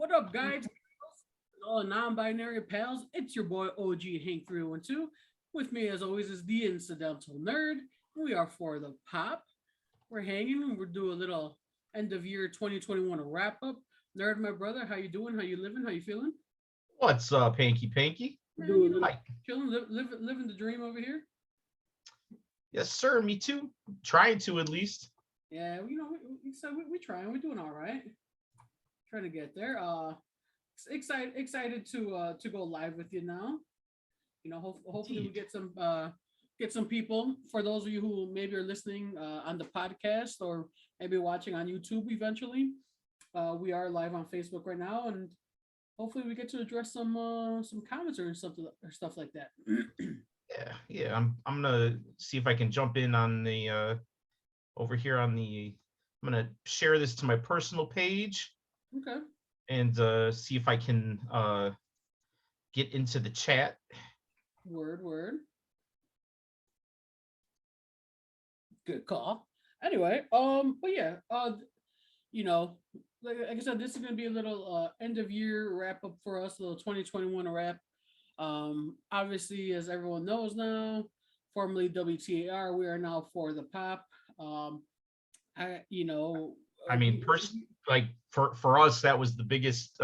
What up, guys? All non-binary pals. It's your boy OG Hank 312. With me, as always, is the incidental nerd. We are for the pop. We're hanging and we're doing a little end of year 2021 wrap up. Nerd, my brother, how you doing? How you living? How you feeling? What's up, Hanky Panky? Man, you know, chilling, living the dream over here. Yes, sir. Me too. Trying to at least. Yeah, we trying. We're doing all right. Trying to get there. Excited to go live with you now. Hopefully we get some people. For those of you who maybe are listening on the podcast or maybe watching on YouTube eventually, we are live on Facebook right now, and hopefully we get to address some comments or something or stuff like that. yeah. I'm gonna see if I can jump in on the over here on the. I'm gonna share this to my personal page. Okay. And see if I can get into the chat. Word. Good call. Anyway, but yeah, like I said, this is gonna be a little end of year wrap up for us, a little 2021 wrap. Obviously, as everyone knows now, formerly WTAR, we are now for the pop. Like for us, that was the biggest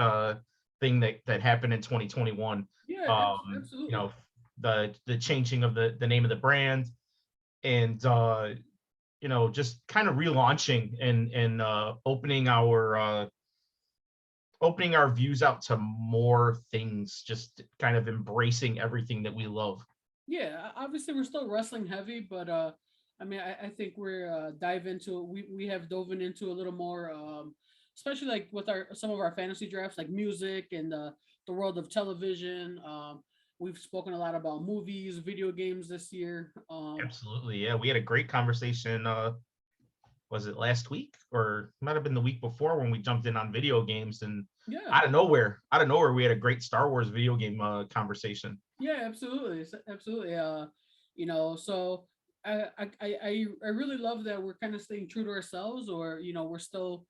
thing that happened in 2021. Yeah, absolutely. The changing of the name of the brand, and just kind of relaunching and opening our views out to more things, just kind of embracing everything that we love. Yeah, obviously we're still wrestling heavy, but I think we're dive into we have dove into a little more, especially like with some of our fantasy drafts, like music and the world of television. We've spoken a lot about movies, video games this year. Absolutely, yeah. We had a great conversation. Was it last week or might have been the week before when we jumped in on video games, and out of nowhere, we had a great Star Wars video game conversation. Yeah, absolutely. So I really love that we're kind of staying true to ourselves, or we're still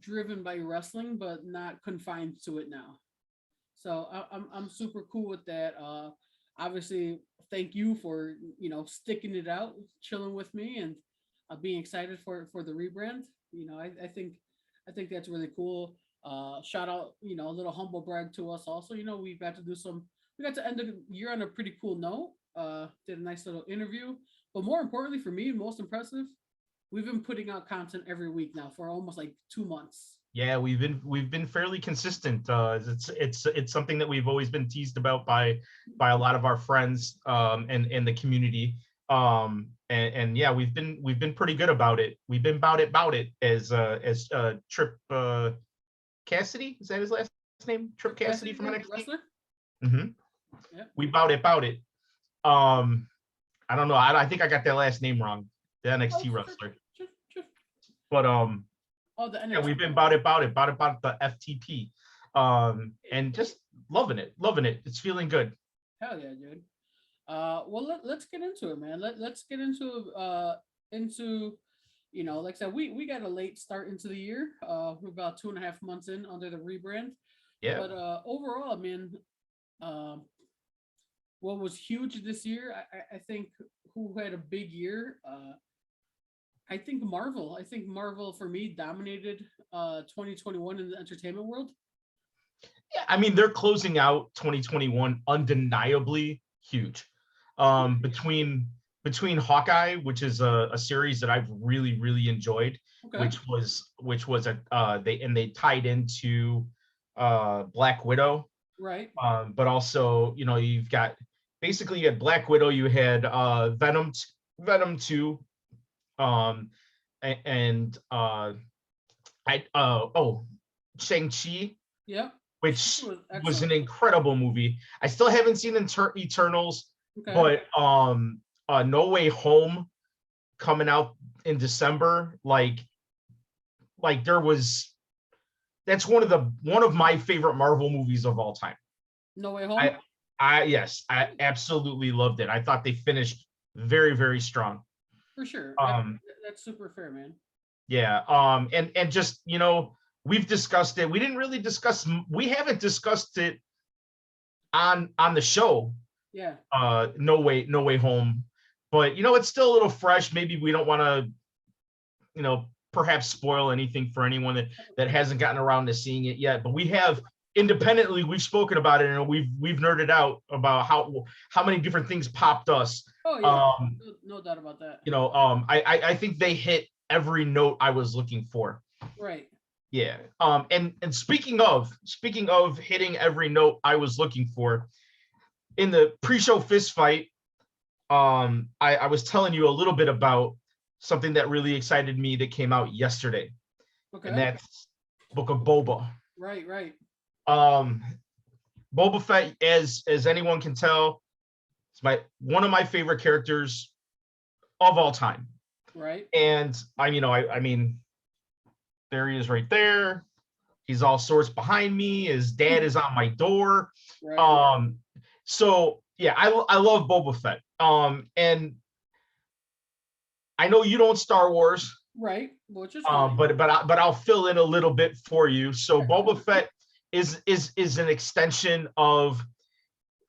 driven by wrestling, but not confined to it now. So I'm super cool with that. Obviously, thank you for sticking it out, chilling with me, and being excited for the rebrand. I think that's really cool. Shout out, a little humble brag to us also. We got to end the year on a pretty cool note. Did a nice little interview, but more importantly for me, most impressive, we've been putting out content every week now for almost like 2 months. Yeah, we've been fairly consistent. It's something that we've always been teased about by a lot of our friends and the community. And yeah, we've been pretty good about it. We've been about it as Trip Cassidy, is that his last name? Trip Cassidy from NXT. Mm-hmm. Yeah. We about it. I don't know. I think I got that last name wrong. The NXT wrestler. Sure. But the NXT. Yeah, we've been about the FTP. And just loving it. It's feeling good. Hell yeah, dude. Well, let's get into it, man. Let's get into like I said, we got a late start into the year. We're about 2.5 months in under the rebrand. Yeah. But overall, man, what was huge this year, I think who had a big year, I think Marvel. I think Marvel for me dominated 2021 in the entertainment world. Yeah, I mean, they're closing out 2021 undeniably huge. Between Hawkeye, which is a series that I've really enjoyed, okay, which was they tied into Black Widow, right? But also, you had Black Widow, you had Venom 2, and Shang-Chi. Yeah. Which was an incredible movie. I still haven't seen Eternals, okay, but No Way Home coming out in December, that's one of my favorite Marvel movies of all time. No Way Home? I absolutely loved it. I thought they finished very strong. For sure. That's super fair, man. Yeah. And just, we've discussed it. We didn't really discuss. We haven't discussed it on the show. Yeah. No way home. But it's still a little fresh. Maybe we don't want to, perhaps spoil anything for anyone that hasn't gotten around to seeing it yet. But we have independently, we've spoken about it, and we've nerded out about how many different things popped us. Oh yeah, no doubt about that. I think they hit every note I was looking for. Right. Yeah. And speaking of hitting every note I was looking for, in the pre-show fist fight, I was telling you a little bit about something that really excited me that came out yesterday. Okay. And that's Book of Boba. Right. Boba Fett, as anyone can tell, is one of my favorite characters of all time. Right. And I mean, there he is right there. He's all sorts behind me. His dad is on my door. Right. So yeah, I love Boba Fett. And I know you don't Star Wars. Right. Which is fine. But I'll fill in a little bit for you. So Boba Fett is an extension of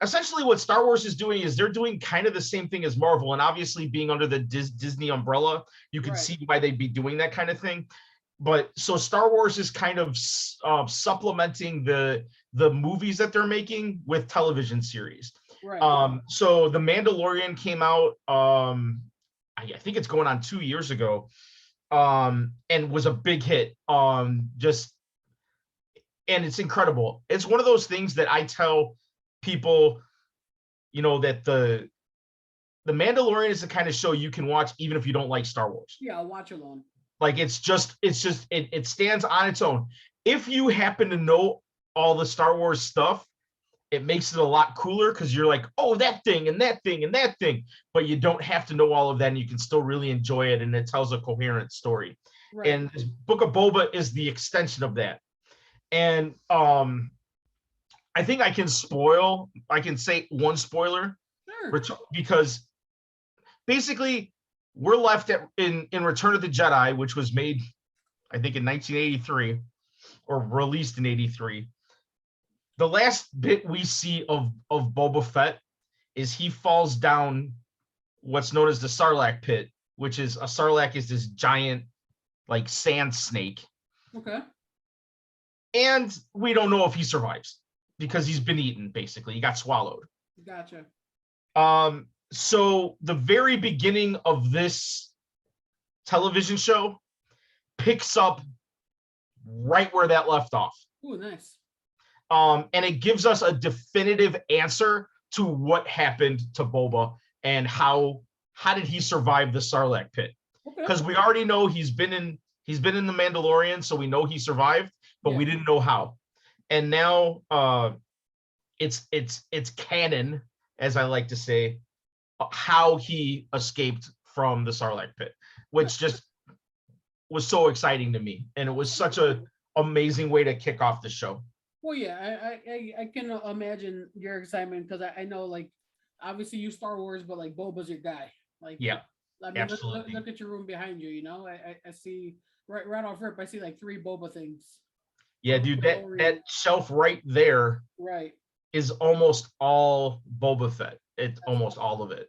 essentially what Star Wars is doing. Is they're doing kind of the same thing as Marvel, and obviously being under the Disney umbrella, you can see why they'd be doing that kind of thing. But so Star Wars is kind of supplementing the movies that they're making with television series. Right. So The Mandalorian came out, I think it's going on 2 years ago, and was a big hit. And it's incredible. It's one of those things that I tell people, that the Mandalorian is the kind of show you can watch even if you don't like Star Wars. Yeah, I'll watch alone. Like it stands on its own. If you happen to know all the Star Wars stuff, it makes it a lot cooler because you're like, oh, that thing and that thing and that thing, but you don't have to know all of that, and you can still really enjoy it, and it tells a coherent story. Right. And this Book of Boba is the extension of that. And I think I can say one spoiler, because basically we're left in Return of the Jedi, which was made, I think, in 1983 or released in 83. The last bit we see of Boba Fett is he falls down what's known as the Sarlacc pit, which is a Sarlacc is this giant like sand snake. Okay. And we don't know if he survives because he's been eaten, basically. He got swallowed. Gotcha. So the very beginning of this television show picks up right where that left off. Oh, nice. And it gives us a definitive answer to what happened to Boba and how did he survive the Sarlacc pit? Because we already know he's been in the Mandalorian, so we know he survived, but we didn't know how. And now it's canon, as I like to say, how he escaped from the Sarlacc pit, which just was so exciting to me, and it was such a amazing way to kick off the show. Well, yeah, I can imagine your excitement because I know, like, obviously you Star Wars, but like Boba's your guy. Like, yeah, I mean, absolutely. Look at your room behind you. I see right off rip. I see like 3 Boba things. Yeah, dude, that shelf right there, right, is almost all Boba Fett. It's almost all of it.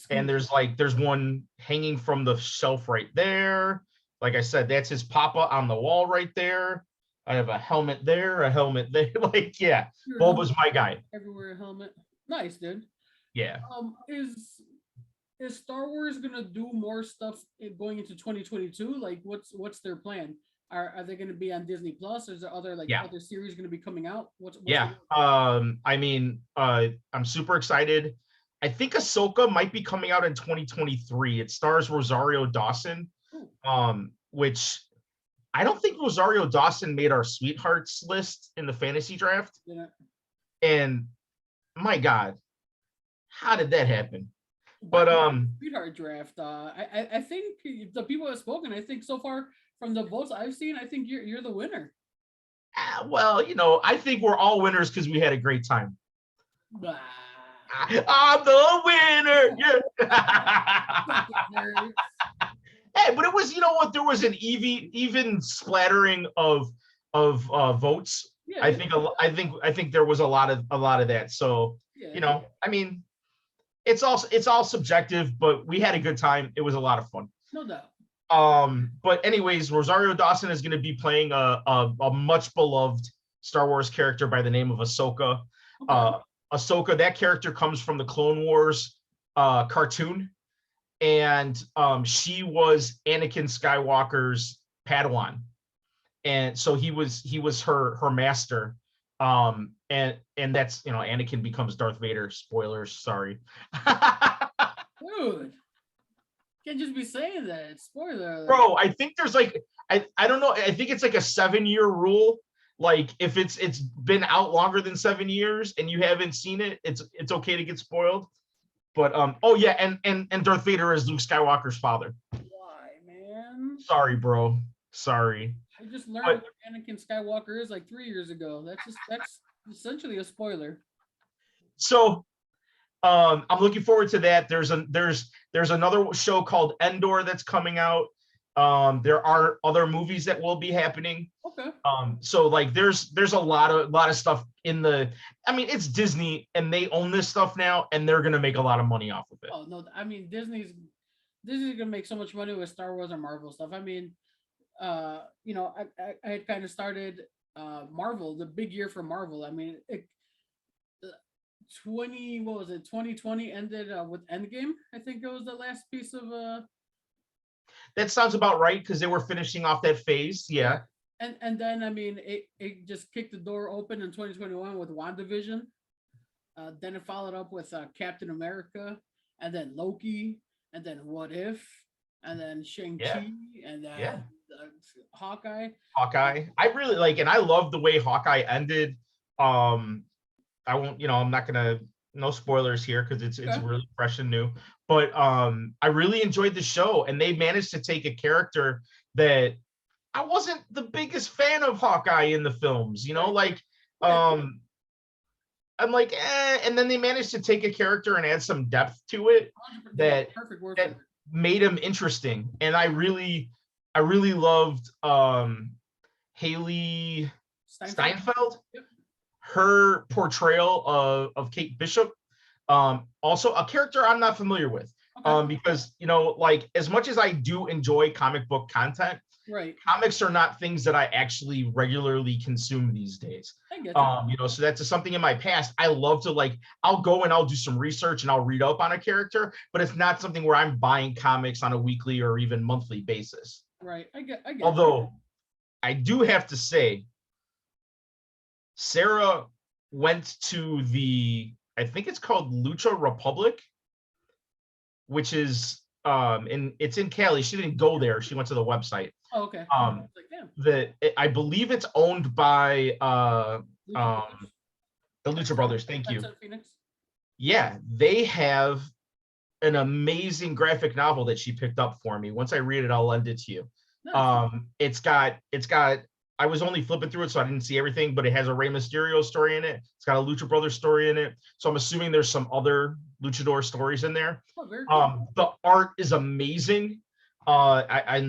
And there's one hanging from the shelf right there. Like I said, that's his papa on the wall right there. I have a helmet there, a helmet there. Like, yeah, Boba's my guy. Everywhere a helmet. Nice, dude. Yeah. Is Star Wars gonna do more stuff going into 2022? Like, what's their plan? Are they going to be on Disney Plus? Or is there other other series going to be coming out? What's I mean, I'm super excited. I think Ahsoka might be coming out in 2023. It stars Rosario Dawson, which I don't think Rosario Dawson made our sweethearts list in the fantasy draft. Yeah. And my God, how did that happen? But sweetheart draft. I think the people have spoken. I think so far from the votes I've seen, I think you're the winner. Well, I think we're all winners because we had a great time. Blah. I'm the winner. Yeah. Hey, but it was, there was an even splattering of votes. Yeah, I think I think there was a lot of that. So yeah, I mean, it's all subjective, but we had a good time. It was a lot of fun. no doubt. But anyways, Rosario Dawson is going to be playing a much beloved Star Wars character by the name of Ahsoka. Okay. Ahsoka, that character comes from the Clone Wars cartoon, and she was Anakin Skywalker's Padawan, and so he was her master. And that's Anakin becomes Darth Vader. Spoilers, sorry. Dude, can't just be saying that. Spoiler alert. Bro, I think there's like I don't know. I think it's like a 7-year rule. Like if it's been out longer than 7 years and you haven't seen it, it's okay to get spoiled. But oh yeah, and Darth Vader is Luke Skywalker's father. Why, man? Sorry, bro. Sorry. I just learned But what Anakin Skywalker is like 3 years ago. That's essentially a spoiler. so I'm looking forward to that. There's another show called Endor that's coming out. There are other movies that will be happening. Okay. So like there's a lot of stuff in the. I mean, it's Disney and they own this stuff now, and they're gonna make a lot of money off of it. Oh no, I mean Disney's gonna make so much money with Star Wars and Marvel stuff. I mean, I had kind of started Marvel, the big year for Marvel. I mean, 2020 ended with Endgame. I think it was the last piece of That sounds about right because they were finishing off that phase. Yeah. and then I mean it just kicked the door open in 2021 with WandaVision. Then it followed up with Captain America, and then Loki, and then What If, and then Shang-Chi, and then Hawkeye. I really like, and I love the way Hawkeye ended. I won't, I'm not gonna, no spoilers here because it's really fresh and new. But I really enjoyed the show, and they managed to take a character that I wasn't the biggest fan of Hawkeye in the films, like I'm like, and then they managed to take a character and add some depth to it that perfect word that made him interesting. And I really loved Haley Steinfeld. Yep. Her portrayal of Kate Bishop. Also a character I'm not familiar with. Because like as much as I do enjoy comic book content, right, comics are not things that I actually regularly consume these days. I get you. So that's something in my past. I love to I'll go and I'll do some research and I'll read up on a character, but it's not something where I'm buying comics on a weekly or even monthly basis. Right, I get. Although I do have to say, Sarah went to I think it's called Lucha Republic, which is it's in Cali. She didn't go there. She went to the website. Oh, okay. I believe it's owned by the Lucha Brothers. Thank you. Phoenix. Yeah, they have an amazing graphic novel that she picked up for me. Once I read it, I'll lend it to you. Nice. It's got I was only flipping through it, so I didn't see everything, but it has a Rey Mysterio story in it. It's got a Lucha Brothers story in it. So I'm assuming there's some other luchador stories in there. Oh, very cool. The art is amazing. I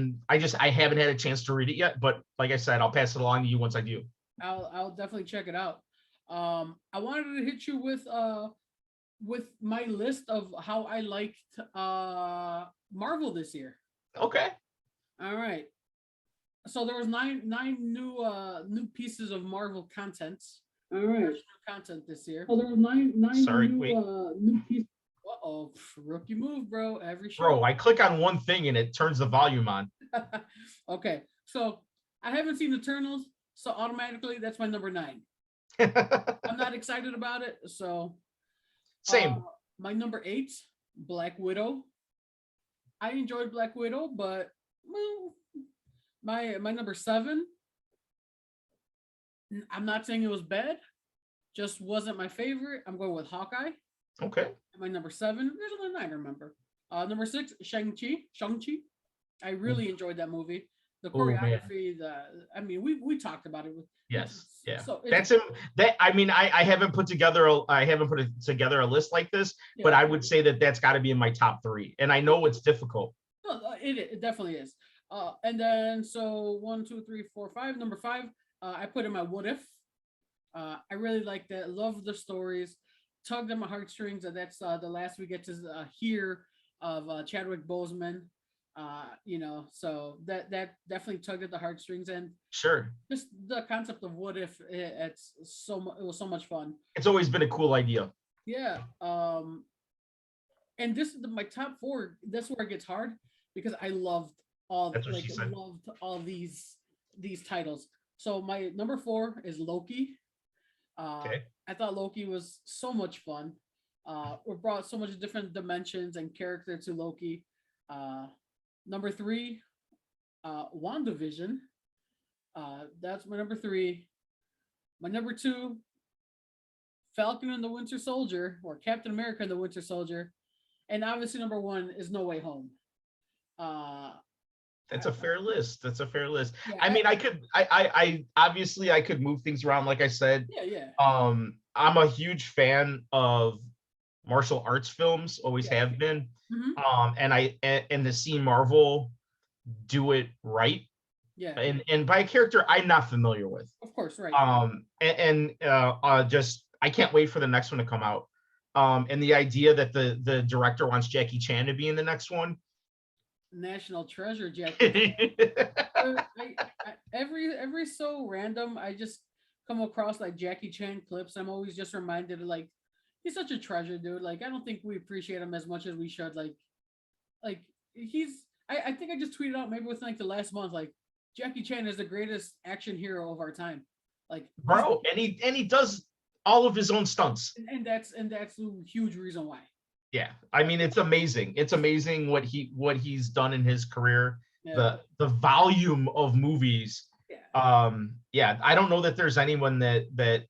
haven't had a chance to read it yet, but like I said, I'll pass it along to you once I do. I'll definitely check it out. I wanted to hit you with my list of how I liked Marvel this year. Okay. All right. So there was nine new pieces of Marvel content. All right. New content this year. Oh, there was nine new pieces. Uh-oh, rookie move, bro. Every show. Bro, I click on one thing and it turns the volume on. Okay, so I haven't seen Eternals, so automatically that's my number 9. I'm not excited about it, so same. My number 8, Black Widow. I enjoyed Black Widow, but well, my number 7. I'm not saying it was bad, just wasn't my favorite. I'm going with Hawkeye. Okay. My number 7. There's only 9, remember. Number 6, Shang-Chi. I really enjoyed that movie. The choreography, we talked about it. Yes. Yeah. So that's it. I haven't put together a list like this, but I would say that's got to be in my top 3. And I know it's difficult. No, it definitely is. And then so 1, 2, 3, 4, 5. Number 5, I put in my what if. I really like that. Love the stories. Tugged at my heartstrings. And that's the last we get to hear of Chadwick Boseman. So that definitely tugged at the heartstrings, and Sure. just the concept of what if it was so much fun. It's always been a cool idea. Yeah. And this is my top four. That's where it gets hard because I loved That's what she said. loved all these titles. So my number four is Loki. Okay. I thought Loki was so much fun. We brought so much different dimensions and character to Loki. Number three, WandaVision. That's my number three. My number two, Falcon and the Winter Soldier, or Captain America and the Winter Soldier. And obviously number one is No Way Home. Uh, That's a fair list. That's a fair list. yeah, I mean, I obviously I could move things around, like I said. yeah. I'm a huge fan of martial arts films, always Yeah. have been. Mm-hmm. And to see Marvel do it right, Yeah, and by a character I'm not familiar with. of course, right. Just I can't wait for the next one to come out. And the idea that the director wants Jackie Chan to be in the next one. National treasure, Jackie. Every so random, I just come across like Jackie Chan clips. I'm always just reminded of like he's such a treasure, dude. Like I don't think we appreciate him as much as we should. Like he's. I think I just tweeted out maybe within like the last month, like Jackie Chan is the greatest action hero of our time. Like Bro, and he does all of his own stunts. and that's a huge reason why. Yeah, I mean it's amazing. It's amazing what he's done in his career. Yeah. The volume of movies. Yeah. Yeah, I don't know that there's anyone that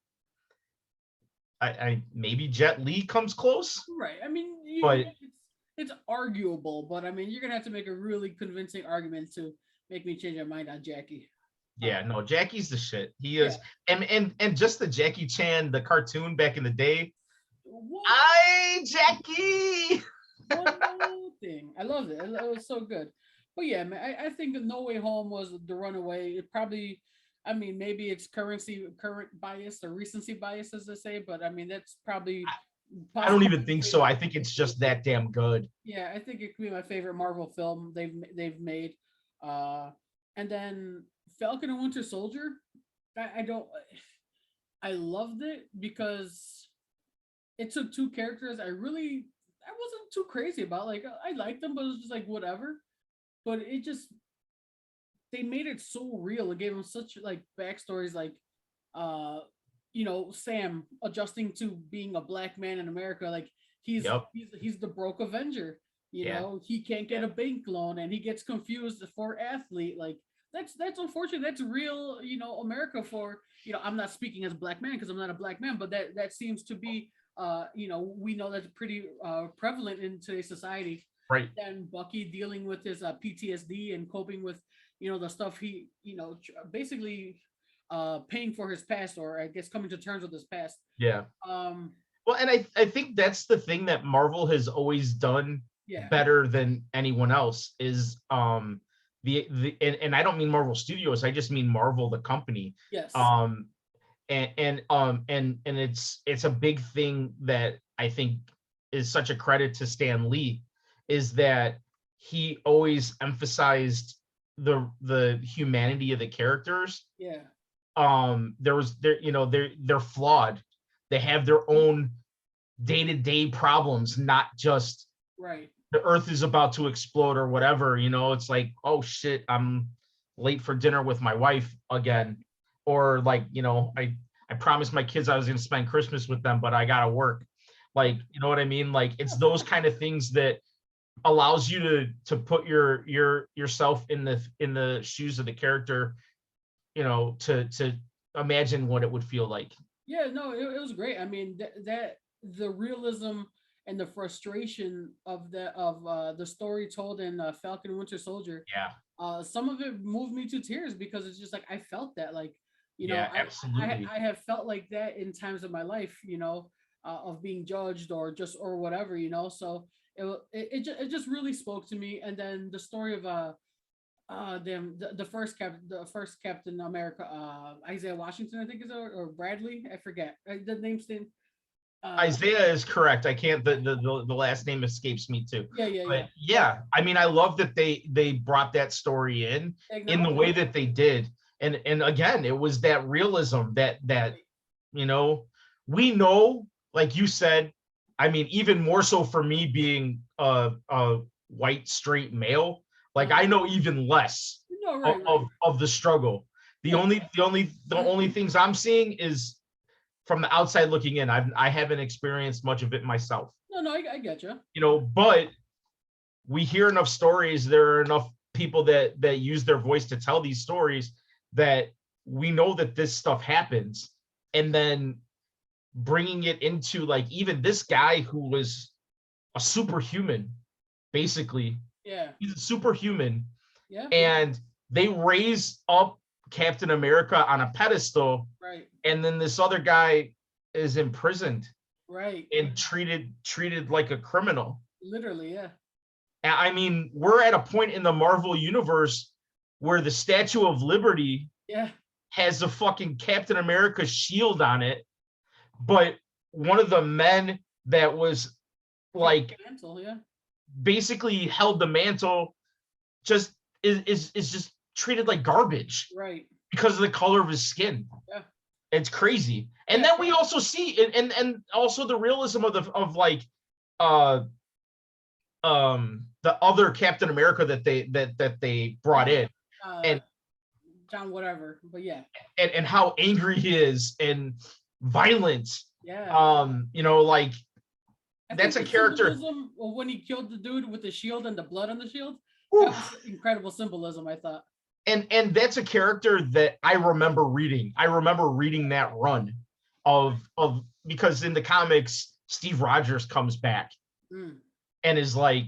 I maybe Jet Li comes close. Right. I mean, but it's arguable, but I mean, you're gonna have to make a really convincing argument to make me change my mind on Jackie. Yeah, no, Jackie's the shit. He is, yeah. and just the Jackie Chan, the cartoon back in the day. What? Jackie. One thing, I loved it. It was so good. But yeah, man, I think No Way Home was the runaway. It probably, I mean, maybe it's current bias or recency bias, as they say, but I mean, that's probably. I don't even think so. I think it's just that damn good. Yeah, I think it could be my favorite Marvel film they've made. And then Falcon and Winter Soldier, I loved it because it took two characters I wasn't too crazy about. Like I liked them, but it was just like whatever. But they made it so real. It gave them such like backstories, like Sam adjusting to being a black man in America. Like he's the broke Avenger. You know, he can't get a bank loan and he gets confused for athlete. Like that's unfortunate. That's real, America for, I'm not speaking as a black man because I'm not a black man, but that seems to be, we know that's pretty prevalent in today's society. Right. And Bucky dealing with his PTSD and coping with, the stuff he, basically paying for his past, or I guess coming to terms with his past. Yeah. Well, and I think that's the thing that Marvel has always done better than anyone else is and I don't mean Marvel Studios, I just mean Marvel the company. Yes. And it's a big thing that I think is such a credit to Stan Lee, is that he always emphasized the humanity of the characters. Yeah. They're flawed. They have their own day-to-day problems, not just right. The earth is about to explode or whatever, it's like, oh shit, I'm late for dinner with my wife again. Or like, I promised my kids I was going to spend Christmas with them, but I got to work. Like, you know what I mean? Like it's those kind of things that allows you to put yourself in the shoes of the character, to imagine what it would feel like. Yeah, no, it was great. I mean, that the realism and the frustration of the story told in Falcon and Winter Soldier. Yeah. Some of it moved me to tears because it's just like I felt that, like, absolutely. I have felt like that in times of my life, of being judged or whatever, So it just really spoke to me. And then the story of The first Captain America, Isaiah Washington, I think is, or Bradley, I forget. The name's name. Isaiah is correct. I can't. The last name escapes me too. Yeah. But yeah, I mean, I love that they brought that story in the way that they did, and again, it was that realism that you know we know, like you said. I mean, even more so for me being a white straight male, like I know even less No, of, right, right. of the struggle. The Yeah. only things I'm seeing is from the outside looking in. I haven't experienced much of it myself, No, I get you. but we hear enough stories. There are enough people that use their voice to tell these stories that we know that this stuff happens. And then bringing it into, like, even this guy who was a superhuman, basically, Yeah. he's a superhuman, Yeah. and they raise up Captain America on a pedestal, Right. and then this other guy is imprisoned Right. and treated like a criminal. Literally, yeah. I mean, we're at a point in the Marvel universe where the Statue of Liberty Yeah. has a fucking Captain America shield on it, but one of the men that was like Mantle, yeah. basically held the mantle just is just treated like garbage Right. because of the color of his skin. Yeah. It's crazy. And Yeah. then we also see and also the realism of like uh the other Captain America that they brought in, and John whatever, but yeah. and how angry he is and violent. Yeah. Like that's a character. Symbolism when he killed the dude with the shield and the blood on the shield. Oof. That was incredible symbolism, I thought. And that's a character that I remember reading. I remember reading that run of because in the comics, Steve Rogers comes back and is like,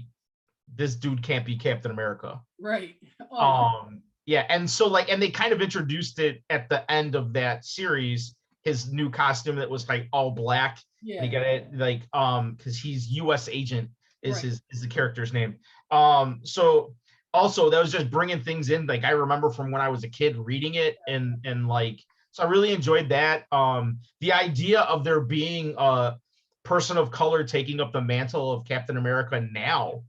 this dude can't be Captain America. Right. Oh. Yeah, and so like, and they kind of introduced it at the end of that series, his new costume that was like all black. Yeah. And he got it like because he's U.S. Agent is right. is the character's name. So also that was just bringing things in. Like I remember from when I was a kid reading it, and like, so I really enjoyed that. The idea of there being a person of color taking up the mantle of Captain America now,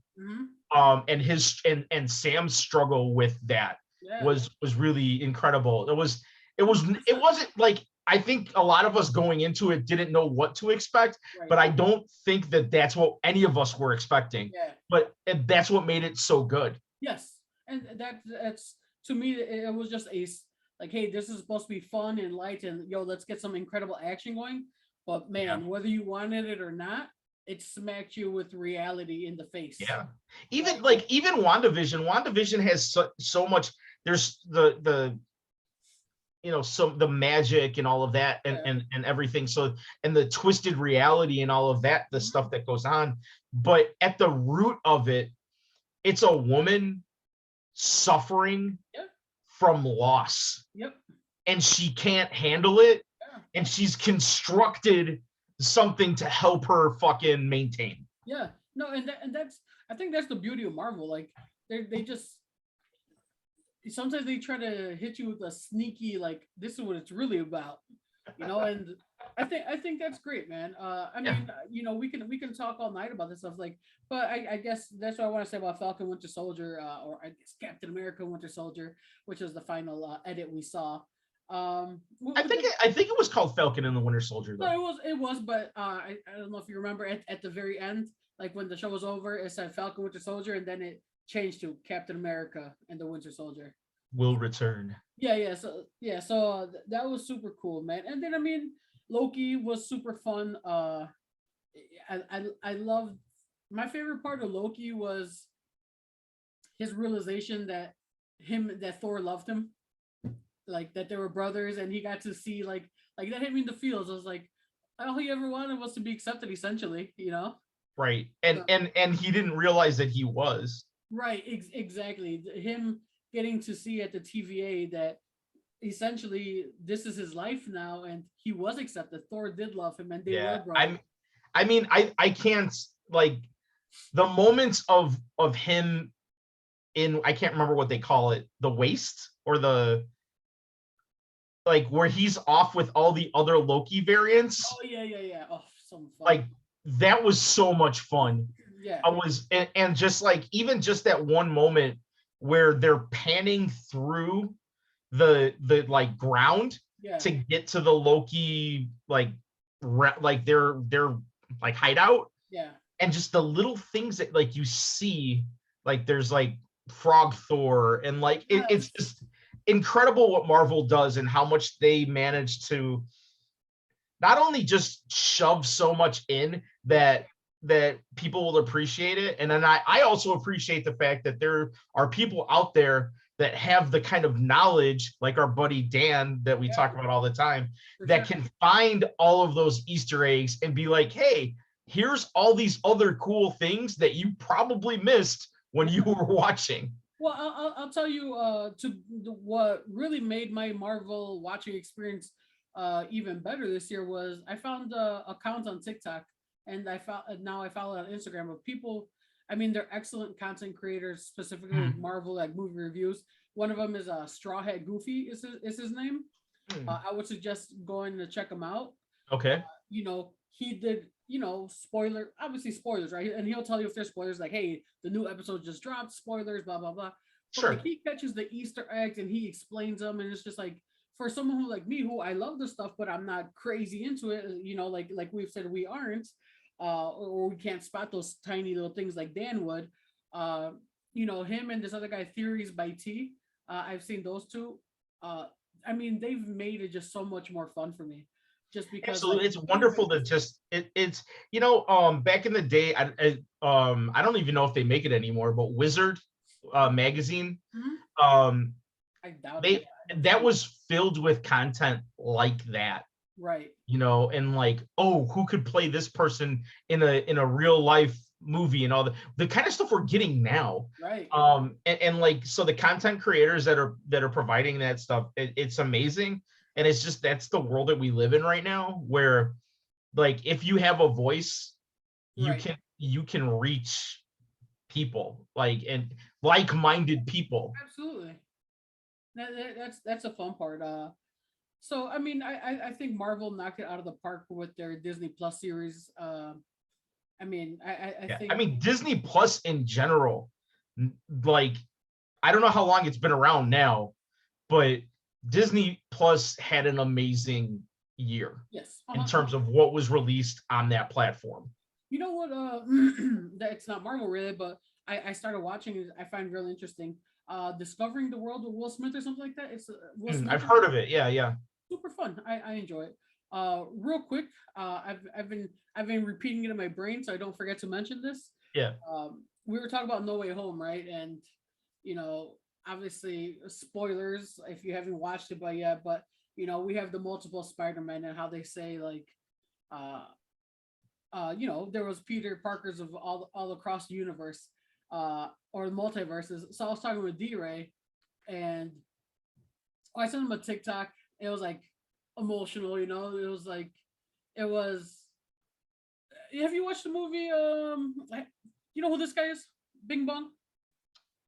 and his and Sam's struggle with that was really incredible. It wasn't like, I think a lot of us going into it didn't know what to expect, but I don't think that that's what any of us were expecting. But that's what made it so good. Yes, and that's to me, it was just like, hey, this is supposed to be fun and light, and let's get some incredible action going. But man, whether you wanted it or not, it smacked you with reality in the face. Yeah, even WandaVision has so much. There's the so the magic and all of that and everything. So, and the twisted reality and all of that, the stuff that goes on. But at the root of it, it's a woman suffering from loss. Yep. And she can't handle it. And she's constructed something to help her fucking maintain. Yeah. No, and that's, I think that's the beauty of Marvel. Like they just, sometimes they try to hit you with a sneaky, like, this is what it's really about, and I think that's great, man. I mean, we can talk all night about this stuff, like, but I guess that's what I want to say about Falcon Winter Soldier, or I guess Captain America Winter Soldier, which is the final edit we saw. I think it was called Falcon and the Winter Soldier, though. No, it was, but I don't know if you remember at the very end, like when the show was over, it said Falcon Winter Soldier, and then it changed to Captain America and the Winter Soldier will return. Yeah. So that was super cool, man. And then I mean, Loki was super fun. I loved, my favorite part of Loki was his realization that Thor loved him, like that they were brothers, and he got to see like that hit me in the feels. I was like, all he ever wanted was to be accepted, essentially, Right. And he didn't realize that he was. Right, exactly. Him getting to see at the TVA that essentially this is his life now, and he was accepted. Thor did love him, and they were brothers. I can't, like, the moments of him I can't remember what they call it, the waste or the like where he's off with all the other Loki variants. Oh yeah. Oh, some fun. Like that was so much fun. Yeah. I was and just like even just that one moment where they're panning through the like ground Yeah. to get to the Loki like their like hideout, Yeah. and just the little things that like you see, like there's like Frog Thor, and like it's Yes. just incredible what Marvel does and how much they manage to not only just shove so much in that people will appreciate it, and then I also appreciate the fact that there are people out there that have the kind of knowledge, like our buddy Dan that we talk about all the time, that can find all of those Easter eggs and be like, hey, here's all these other cool things that you probably missed when you were watching. Well, I'll tell you what really made my Marvel watching experience even better this year was I found accounts on TikTok, and I follow on Instagram of people. I mean, they're excellent content creators, specifically with Marvel like movie reviews. One of them is Straw Hat Goofy is his name. I would suggest going to check him out. Okay. He did, obviously spoilers, right? And he'll tell you if there's spoilers, like, hey, the new episode just dropped, spoilers, blah, blah, blah. But like he catches the Easter eggs and he explains them. And it's just like, for someone who like me, who I love the stuff, but I'm not crazy into it, like we've said, we aren't, or we can't spot those tiny little things like Dan would. Him and this other guy, Theories by T. I've seen those two. I mean, they've made it just so much more fun for me. Just because absolutely, it's wonderful to just it's back in the day, I don't even know if they make it anymore, but Wizard magazine, I doubt they that was filled with content like that, right? And like, oh, who could play this person in a real life movie, and all the kind of stuff we're getting now, right? And like, so the content creators that are providing that stuff, it's amazing. And it's just, that's the world that we live in right now, where like if you have a voice, you can reach people, like, and like-minded people. Absolutely. That's a fun part. So I mean, I think Marvel knocked it out of the park with their Disney Plus series. I mean, I think. I mean, Disney Plus in general, like, I don't know how long it's been around now, but Disney Plus had an amazing year. Yes. In terms of what was released on that platform. You know what? It's not Marvel really, but I started watching it. I find really interesting. Discovering the World of Will Smith or something like that. It's Will Smith. I've heard of it. Yeah. Super fun. I enjoy it. Real quick, I've been repeating it in my brain so I don't forget to mention this. Yeah. We were talking about No Way Home, right? And obviously spoilers if you haven't watched it yet, but we have the multiple Spider-Man and how they say like there was Peter Parkers of all across the universe or multiverses. So I was talking with D-Ray and I sent him a TikTok. It was like emotional, it was like have you watched the movie you know who this guy is? Bing Bong?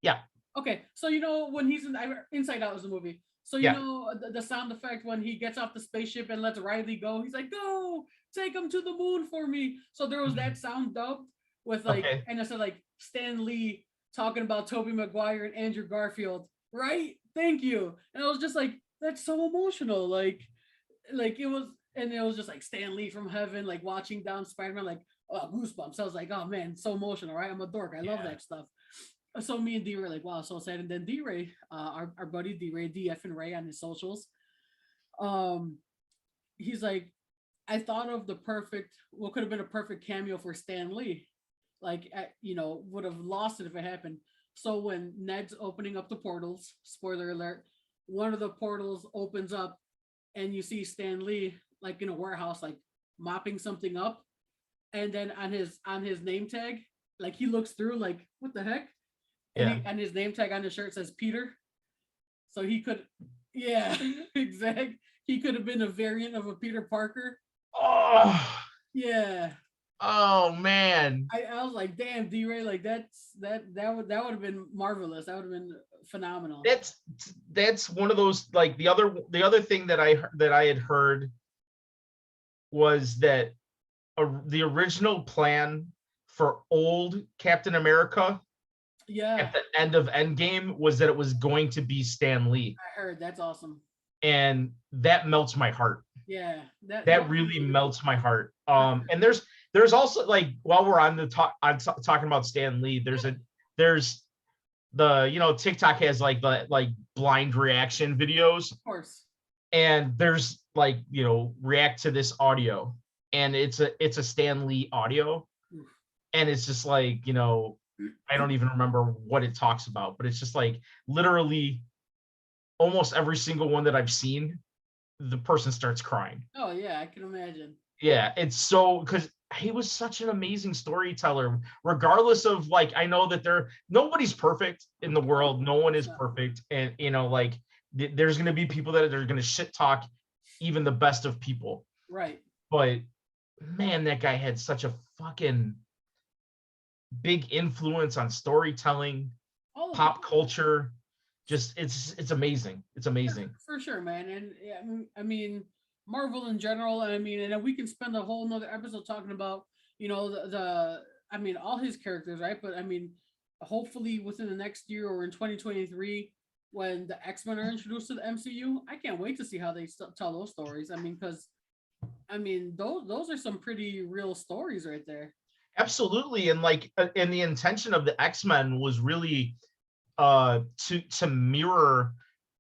Yeah. Okay, so when he's in Inside Out is the movie. So the sound effect when he gets off the spaceship and lets Riley go, he's like, "Go, take him to the moon for me." So there was that sound dubbed with like, and it said like Stan Lee talking about Tobey Maguire and Andrew Garfield, right? Thank you. And I was just like, that's so emotional. Like it was, and it was just like Stan Lee from heaven, like watching down Spider-Man, like goosebumps. I was like, oh man, so emotional, right? I'm a dork. I love that stuff. So me and D were like, wow, so sad. And then D Ray, our buddy D Ray, DF and Ray on his socials, he's like, I thought of what could have been a perfect cameo for Stan Lee, like would have lost it if it happened. So when Ned's opening up the portals, spoiler alert, one of the portals opens up, and you see Stan Lee like in a warehouse, like mopping something up, and then on his name tag, like he looks through, like what the heck. And his name tag on his shirt says Peter. So he could, exactly. He could have been a variant of a Peter Parker. Oh. Yeah. Oh man. I was like, damn, D-Ray, like that would have been marvelous. That would have been phenomenal. That's one of those, like, the other thing that I had heard was that the original plan for old Captain America Yeah, at the end of Endgame was that it was going to be Stan Lee, I heard that's awesome. and that melts my heart. Yeah, that That would be really really cool. melts my heart. And there's also, like, while we're on the talking about Stan Lee, there's the, TikTok has like the blind reaction videos, Of course. and there's like, react to this audio, and it's a Stan Lee audio, Oof. and it's just like, I don't even remember what it talks about, but it's just like literally almost every single one that I've seen, the person starts crying. Oh yeah, I can imagine. Yeah, it's so, because he was such an amazing storyteller, regardless of, like, I know that nobody's perfect in the world. No one is So, perfect. And, like, there's going to be people that are going to shit talk even the best of people. right. But man, that guy had such a fucking big influence on storytelling, All of pop culture. Just, it's amazing. It's amazing. for sure, man. And yeah, I mean, Marvel in general. And I mean, and then we can spend a whole nother episode talking about, I mean, all his characters, right? But I mean, hopefully within the next year or in 2023, when the X-Men are introduced to the MCU, I can't wait to see how they tell those stories. I mean, because I mean, those are some pretty real stories right there. Absolutely. And, like, and the intention of the X-Men was really to mirror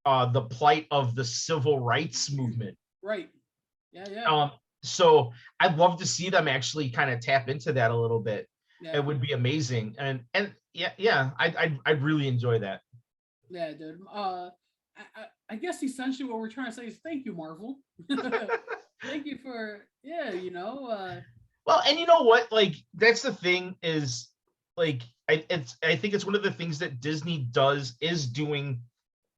the plight of the civil rights movement. Right. Yeah, yeah. So I'd love to see them actually kind of tap into that a little bit. Yeah. It would be amazing. And yeah, I'd really enjoy that. Yeah, dude. I guess essentially what we're trying to say is thank you, Marvel. Thank you for Well, and you know what? Like, that's the thing is, like, I think it's one of the things that Disney is doing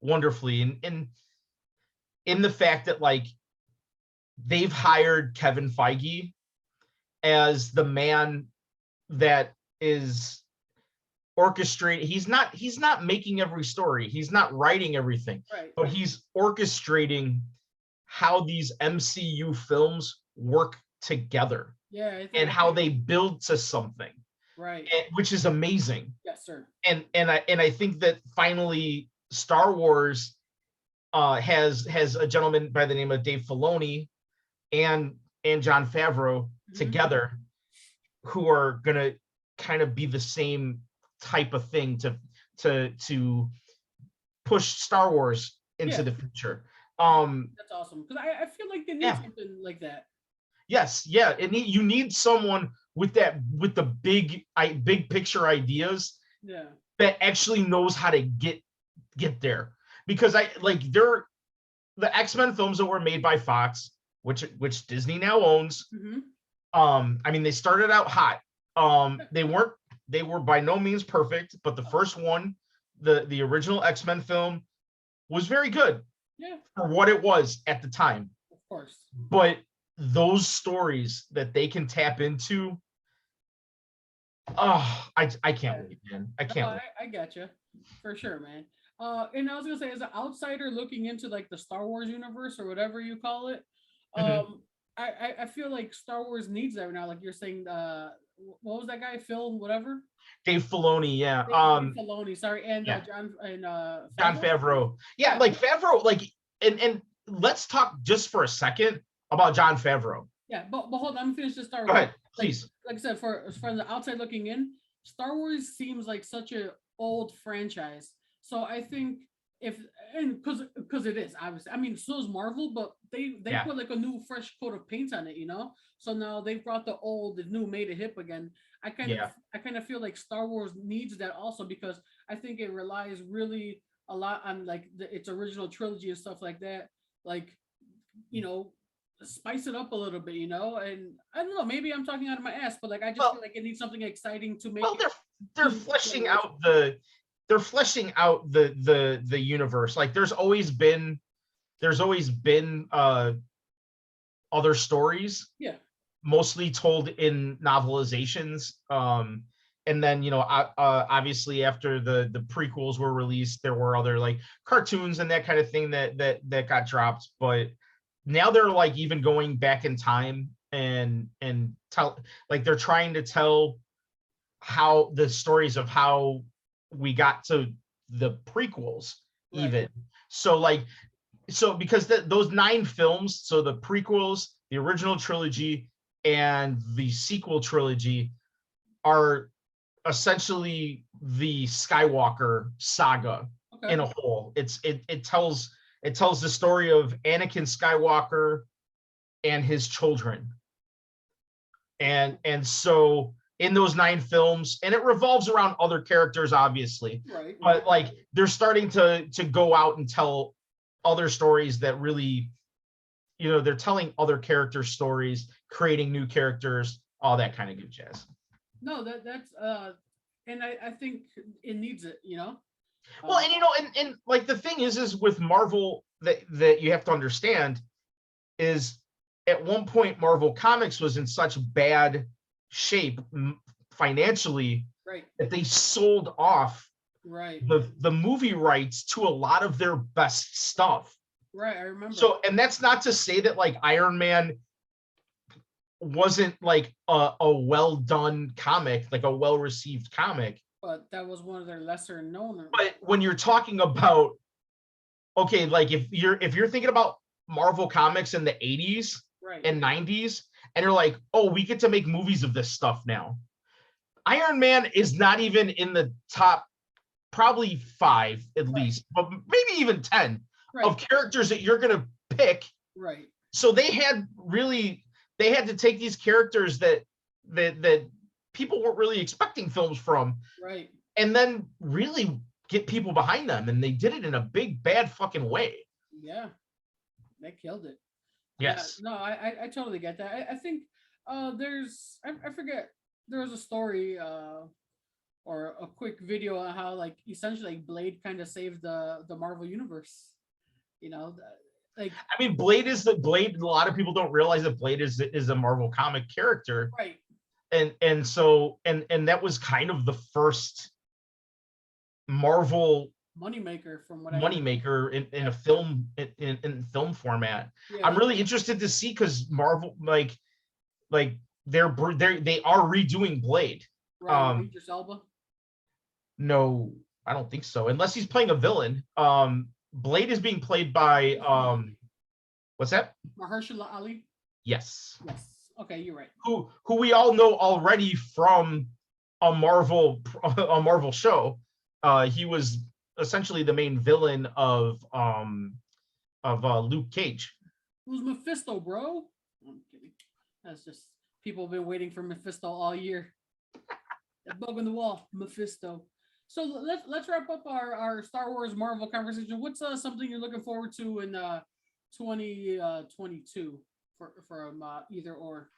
wonderfully, and in the fact that, like, they've hired Kevin Feige as the man that is orchestrating. He's not making every story. He's not writing everything, right. but he's orchestrating how these MCU films work together. Yeah, and how they build to something, right. which is amazing. Yes, sir. And I think that finally Star Wars has a gentleman by the name of Dave Filoni and Jon Favreau together, who are gonna kind of be the same type of thing to push Star Wars into the future. That's awesome, because I feel like they need something like that. Yes, yeah, you need someone with the big picture ideas, that actually knows how to get there. Because the X-Men films that were made by Fox, which Disney now owns. I mean, they started out hot. They were by no means perfect, but the first one, the original X-Men film, was very good. Yeah. For what it was at the time. Of course. But those stories that they can tap into, I can't wait, man. I can't wait. I gotcha, for sure, man. And I was gonna say, as an outsider looking into like the Star Wars universe or whatever you call it, I feel like Star Wars needs that right now. Like you're saying, what was that guy, Phil whatever? Dave Filoni, yeah. Dave Filoni, sorry, and Jon Favreau? Favreau. Yeah, like Favreau, like, and let's talk just for a second about Jon Favreau. Yeah, but hold on, I'm gonna finish this Star Wars. Go ahead, please. Like I said, for the outside looking in, Star Wars seems like such a old franchise. So I think because it is, obviously. I mean, so is Marvel, but they put like a new fresh coat of paint on it, So now they've brought the new, made it hip again. I kind of feel like Star Wars needs that also, because I think it relies really a lot on like its original trilogy and stuff like that. Like, spice it up a little bit, and I don't know, maybe I'm talking out of my ass, but like I just feel like it needs something exciting to make. Well, they're fleshing out the universe. Like there's always been other stories. Yeah. mostly told in novelizations. And then, obviously after the prequels were released, there were other like cartoons and that kind of thing that got dropped. But now they're like even going back in time and tell, like, they're trying to tell how the stories of how we got to the prequels even. Right. So like, because those 9 films, so the prequels, the original trilogy, and the sequel trilogy are essentially the Skywalker saga in Okay. a whole. It tells the story of Anakin Skywalker and his children. And so in those 9 films, and it revolves around other characters, obviously, Right. but like they're starting to go out and tell other stories that really, they're telling other character stories, creating new characters, all that kind of good jazz. No, that's and I think it needs it, Well, and like the thing is with Marvel, that you have to understand is, at one point Marvel Comics was in such bad shape financially, right. that they sold off Right. the movie rights to a lot of their best stuff. Right. I remember. So, and that's not to say that like Iron Man wasn't like a well done comic, like a well received comic. But that was one of their lesser known. But when you're talking about, okay, like if you're thinking about Marvel Comics in the 80s right. and 90s, and you're like, oh, we get to make movies of this stuff now. Iron Man is not even in the top probably 5 at least, but maybe even 10 of characters that you're going to pick. Right. So they had to take these characters that people weren't really expecting films from, right, and then really get people behind them, and they did it in a big bad fucking way. Yeah, they killed it. Yes. No, I totally get that. I think there's I forget, there was a story or a quick video on how like essentially like Blade kind of saved the Marvel universe. Like, I mean, Blade. A lot of people don't realize that Blade is a Marvel comic character, right? And so that was kind of the first Marvel moneymaker from what moneymaker in a film in film format. Yeah. I'm really interested to see, because Marvel like they are redoing Blade. Right, Idris Elba? No, I don't think so, unless he's playing a villain. Blade is being played by what's that? Mahershala Ali. Yes. Okay, you're right. Who we all know already from a Marvel show. He was essentially the main villain of Luke Cage. Who's Mephisto, bro? I'm kidding. That's just, people have been waiting for Mephisto all year. That bug in the wall, Mephisto. So let's wrap up our Star Wars Marvel conversation. What's something you're looking forward to in 2022 for either or?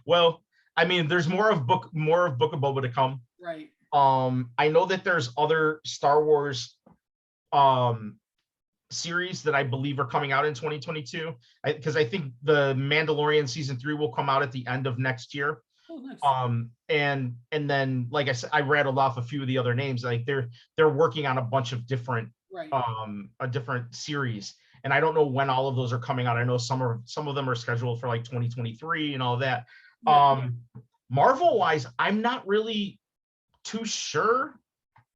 Well, I mean, there's more of Book of Boba to come. Right. I know that there's other Star Wars series that I believe are coming out in 2022, because I think the Mandalorian season 3 will come out at the end of next year. Oh, nice. And then, like I said, I rattled off a few of the other names. Like they're working on a bunch of different a different series, and I don't know when all of those are coming out. I know some of them are scheduled for like 2023 and all that. Yeah. Marvel wise, I'm not really too sure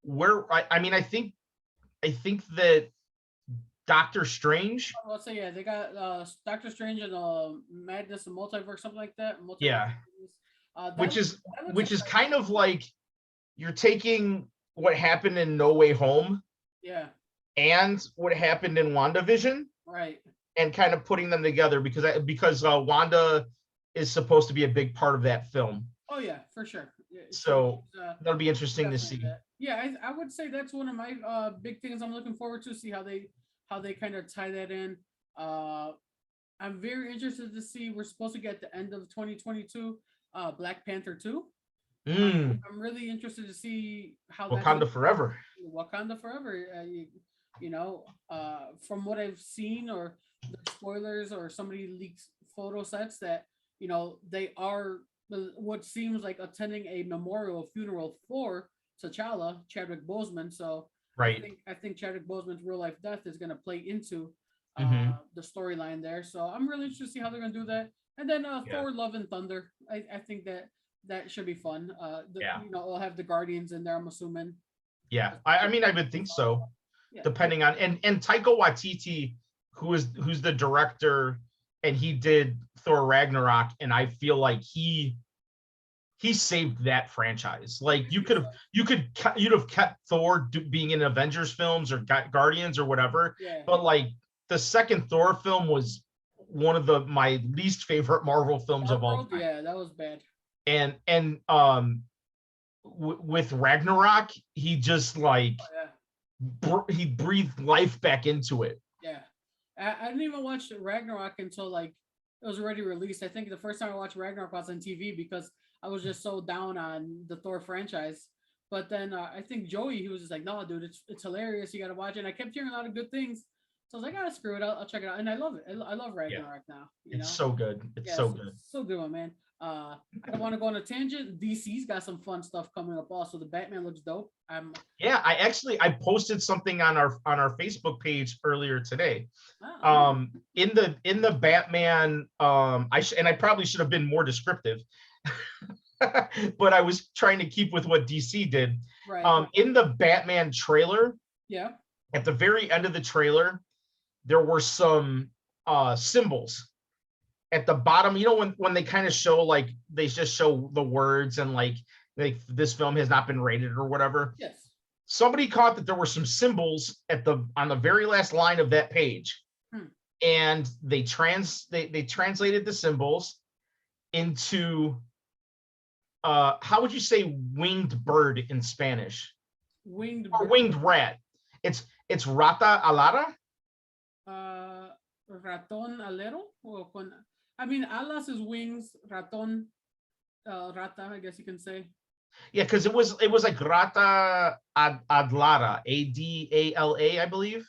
where. I mean, I think that Doctor Strange. Let's say, yeah, they got Doctor Strange and Madness and Multiverse, something like that. Yeah. Which is kind of like you're taking what happened in No Way Home, yeah, and what happened in WandaVision, right, and kind of putting them together, because Wanda is supposed to be a big part of that film. Oh yeah, for sure. Yeah, so that'll be interesting to see. Yeah, I would say that's one of my big things I'm looking forward to. See how they kind of tie that in. I'm very interested to see. We're supposed to get the end of 2022. Black Panther 2. I'm really interested to see how Wakanda Forever. Wakanda Forever. From what I've seen or there's spoilers or somebody leaks photo sets that they are what seems like attending a memorial funeral for T'Challa, Chadwick Boseman. So Right. I think Chadwick Boseman's real life death is going to play into Hmm. the storyline there. So I'm really interested to see how they're going to do that. And then Yeah. Thor: Love and Thunder. I think that should be fun. Yeah. We'll have the Guardians in there. I'm assuming. Yeah. I mean, I would think so, Yeah. depending on and Taika Waititi, who's the director, and he did Thor Ragnarok, and I feel like he saved that franchise. Like you'd have kept Thor being in Avengers films or Guardians or whatever, Yeah. but like the second Thor film was one of my least favorite Marvel films Dark of all World. time. Yeah, that was bad. And with Ragnarok, he just like he breathed life back into it. Yeah. I didn't even watch Ragnarok until like it was already released. I think the first time I watched Ragnarok was on TV because I was just so down on the Thor franchise. But then I think Joey, he was just like, "No, dude, it's hilarious. You got to watch it." And I kept hearing a lot of good things, so I was like, "Ah, screw it. I'll check it out." And I love it. I love Yeah, Ragnarok now. it's so good. It's Yeah, so good. so good one, man. I don't want to go on a tangent. DC's got some fun stuff coming up. Also, the Batman looks dope. Yeah, I posted something on our Facebook page earlier today. Oh, In the Batman, I probably should have been more descriptive, but I was trying to keep with what DC did. right. In the Batman trailer, Yeah. at the very end of the trailer, there were some symbols at the bottom. You know, when they kind of show, like, they just show the words and like this film has not been rated or whatever. Yes. Somebody caught that there were some symbols on the very last line of that page. And they translated the symbols into how would you say winged bird in Spanish? Winged Or bird. winged rat. It's rata alada. Raton alero. I mean, alas is wings. Raton, rata. I guess you can say. Yeah, because it was like rata adlara, ADALA, I believe.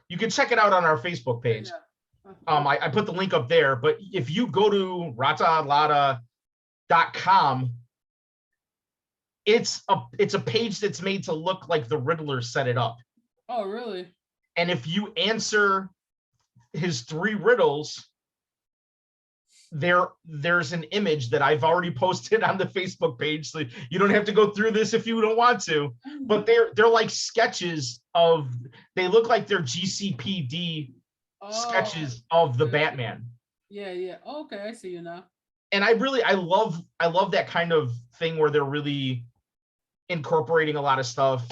You can check it out on our Facebook page. Yeah. I put the link up there, but if you go to rataadlada.com, it's a page that's made to look like the Riddler set it up. Oh, really? And if you answer his 3 riddles, there's an image that I've already posted on the Facebook page, so you don't have to go through this if you don't want to. But they're like sketches of. They look like they're GCPD sketches of the Batman. Yeah, yeah. Okay, I see you now. And I love that kind of thing where they're really incorporating a lot of stuff.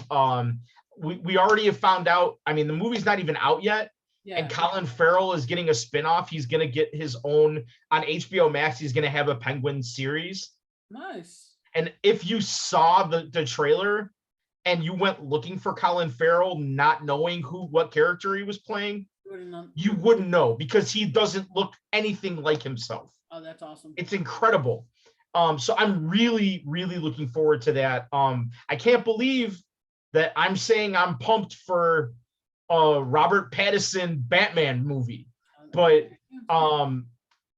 We already have found out. I mean, the movie's not even out yet. Yeah. And Colin Farrell is getting a spinoff. He's going to get his own on HBO Max. He's going to have a Penguin series. Nice. And if you saw the trailer and you went looking for Colin Farrell, not knowing what character he was playing, you wouldn't know because he doesn't look anything like himself. Oh, that's awesome. It's incredible. So I'm really, really looking forward to that. I can't believe that I'm saying I'm pumped for Robert Pattinson Batman movie, but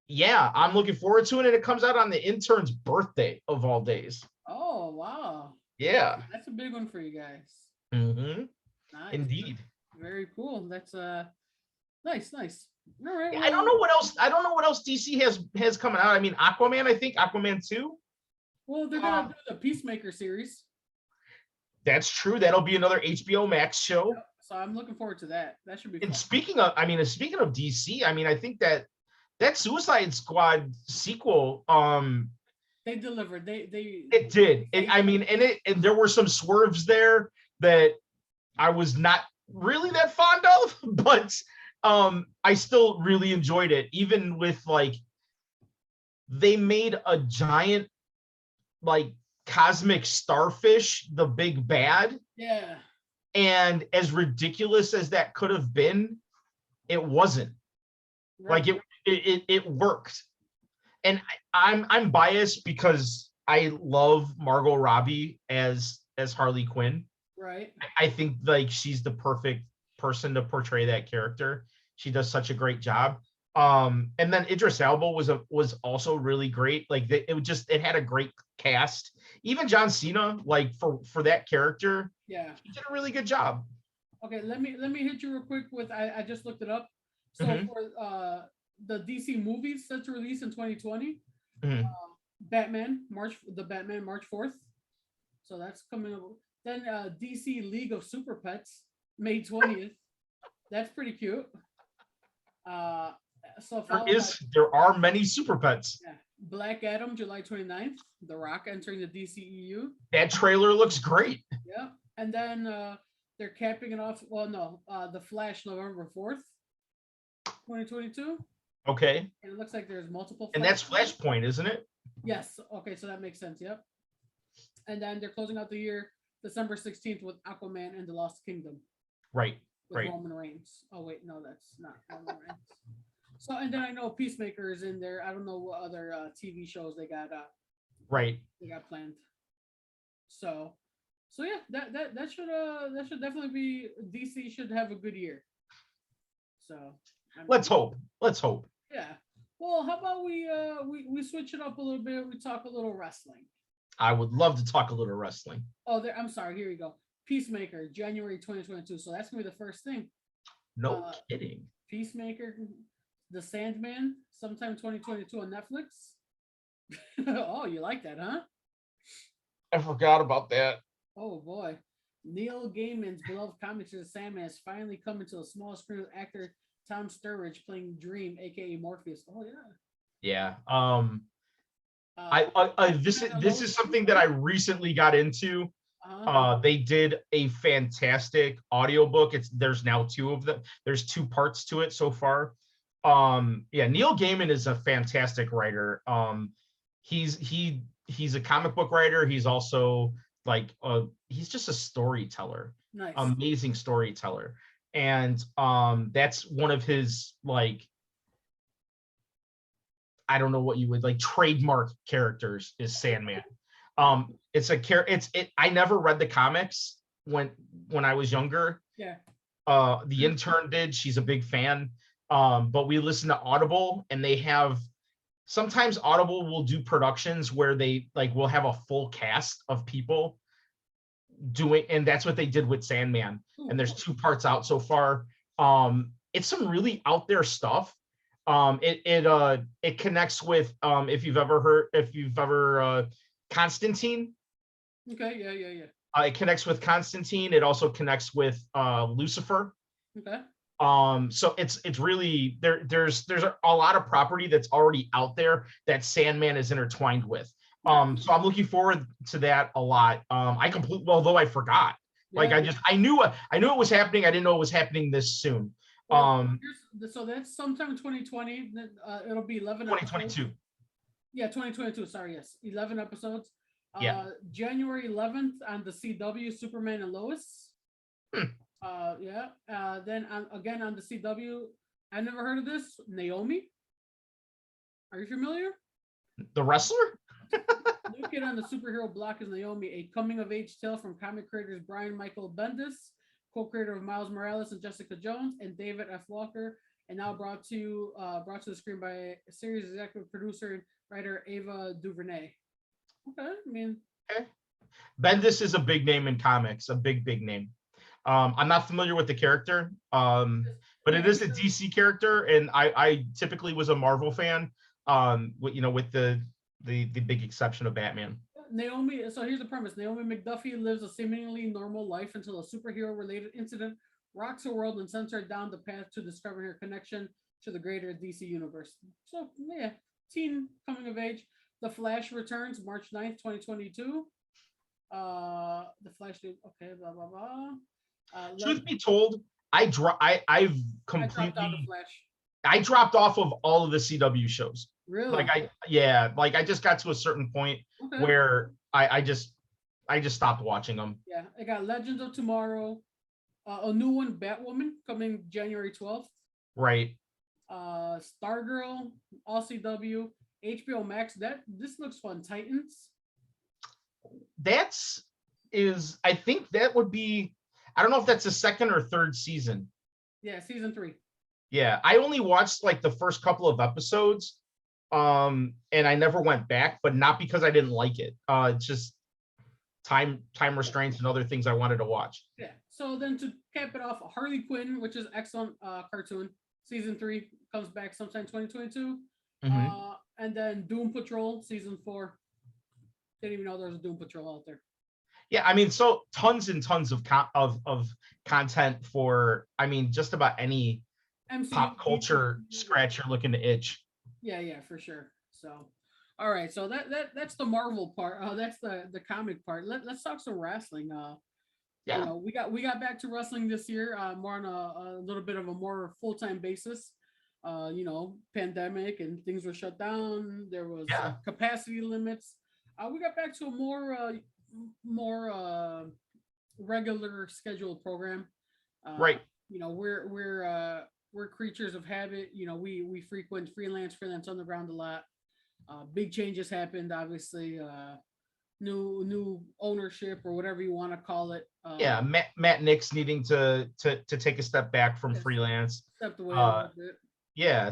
yeah, I'm looking forward to it, and it comes out on the intern's birthday of all days. Oh, wow. Yeah, that's a big one for you guys. Mm-hmm. Nice. Indeed. Very cool. That's nice. All right. Yeah, I don't know what else DC has coming out. I mean, Aquaman. I think Aquaman 2. Well, they're gonna do the Peacemaker series. That's true. That'll be another HBO Max show. Yep. So I'm looking forward to that. That should be fun. And speaking of DC, I mean, I think that Suicide Squad sequel, they delivered. It did. And there were some swerves there that I was not really that fond of, but I still really enjoyed it. Even with like, they made a giant like cosmic starfish the big bad. Yeah. And as ridiculous as that could have been, it wasn't. Right. Like it worked. And I'm biased because I love Margot Robbie as Harley Quinn. Right. I think like she's the perfect person to portray that character. She does such a great job. And then Idris Elba was also really great. Like it had a great cast. Even John Cena, like for that character, Yeah. he did a really good job. Okay, let me hit you real quick with I just looked it up. So for the DC movies set to release in 2020, Batman March 4th. So that's coming up. Then DC League of Super Pets May 20th. That's pretty cute. So There are many super pets. Yeah. Black Adam July 29th. The Rock entering the DCEU. That trailer looks great. Yeah. And then they're capping it off. Well, no, The Flash November 4th, 2022. Okay. And it looks like there's multiple. And that's Flashpoint, isn't it? Yes. Okay, so that makes sense. Yep. And then they're closing out the year December 16th with Aquaman and the Lost Kingdom. Right. With Roman Reigns. Oh wait, no, that's not Roman Reigns. So and then I know Peacemaker is in there. I don't know what other TV shows they got. Right. They got planned. So yeah, that should definitely be DC should have a good year. So let's hope. Let's hope. Yeah. Well, how about we switch it up a little bit? We talk a little wrestling. I would love to talk a little wrestling. Oh, I'm sorry. Here we go. Peacemaker, January 2022. So that's gonna be the first thing. No kidding. Peacemaker, The Sandman, sometime 2022 on Netflix. Oh, you like that, huh? I forgot about that. Oh boy. Neil Gaiman's beloved comics of The Sandman has finally come into a small screen with actor Tom Sturridge playing Dream, aka Morpheus. Oh yeah. Yeah. This is something that I recently got into. They did a fantastic audiobook. There's now 2 of them. There's 2 parts to it so far. Yeah, Neil Gaiman is a fantastic writer. He's a comic book writer. He's also like he's just a storyteller. Nice. Amazing storyteller. And that's one of his, like, I don't know what you would like, trademark characters is Sandman. I never read the comics when I was younger. Yeah. The intern did. She's a big fan. But we listen to Audible, and they have sometimes Audible will do productions where they will have a full cast of people doing, and that's what they did with Sandman. And there's 2 parts out so far. It's some really out there stuff. It connects with if you've ever Constantine. Okay, yeah. It connects with Constantine. It also connects with Lucifer. Okay. So it's really there's a lot of property that's already out there that Sandman is intertwined with. So I'm looking forward to that a lot. Although I forgot. Yeah. I knew it was happening. I didn't know it was happening this soon. So that's sometime 2020. It'll be 11 2022. Episodes. Yeah, 2022. Sorry, yes. 11 episodes. Yeah. January 11th on the CW, Superman and Lois. Yeah. Then again on the CW, I never heard of this. Naomi. Are you familiar? The wrestler? New kid on the superhero block is Naomi, a coming-of-age tale from comic creators Brian Michael Bendis, co-creator of Miles Morales and Jessica Jones, and David F. Walker, and now brought to the screen by series executive producer and writer Ava DuVernay. Okay, I mean, Bendis is a big name in comics, a big name. I'm not familiar with the character, but it is a DC character, and I typically was a Marvel fan, with the big exception of Batman. Naomi, so here's the premise. Naomi McDuffie lives a seemingly normal life until a superhero-related incident rocks her world and sends her down the path to discovering her connection to the greater DC universe. So, yeah, teen coming of age. The Flash returns March 9th, 2022. The Flash, okay, blah, blah, blah. Truth be told, I've completely... I dropped off of all of the CW shows. Really? I just got to a certain point where I just stopped watching them. Yeah, I got Legends of Tomorrow, a new one, Batwoman, coming January 12th. Right. Stargirl, all CW, HBO Max. This looks fun. Titans. I think that would be. I don't know if that's the 2nd or 3rd season. Yeah, season 3. Yeah, I only watched like the first couple of episodes, and I never went back, but not because I didn't like it. It's just time restraints and other things I wanted to watch. Yeah. So then to cap it off, Harley Quinn, which is excellent cartoon, season 3 comes back sometime 2022. Mhm. And then Doom Patrol season 4. Didn't even know there was a Doom Patrol out there. Yeah, I mean, so tons and tons of content for, I mean, just about any MCU, pop culture scratch you're looking to itch. Yeah, for sure. So, all right. So that's the Marvel part. That's the comic part. Let's talk some wrestling. You Yeah, know, we got back to wrestling this year, more on a little bit of a more full-time basis. You know, pandemic and things were shut down. There was yeah, capacity limits. We got back to a more regular scheduled program. right. You know, we're creatures of habit. You know, we frequent freelance underground a lot. Big changes happened, obviously. New ownership or whatever you want to call it. Yeah, Matt Nix needing to take a step back from Yes, freelance. stepped away a Uh, little bit. yeah,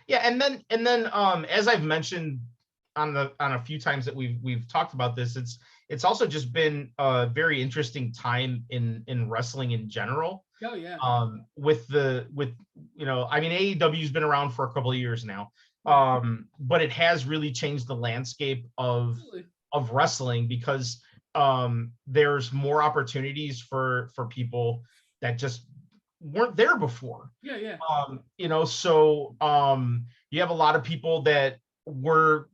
yeah, and then as I've mentioned on a few times that we've talked about this, it's also just been a very interesting time in wrestling in general. Oh yeah, With you know, I mean, AEW's been around for a couple of years now, right. but it has really changed the landscape Absolutely. of wrestling because there's more opportunities for people that just weren't there before. Yeah. You know, so you have a lot of people that were,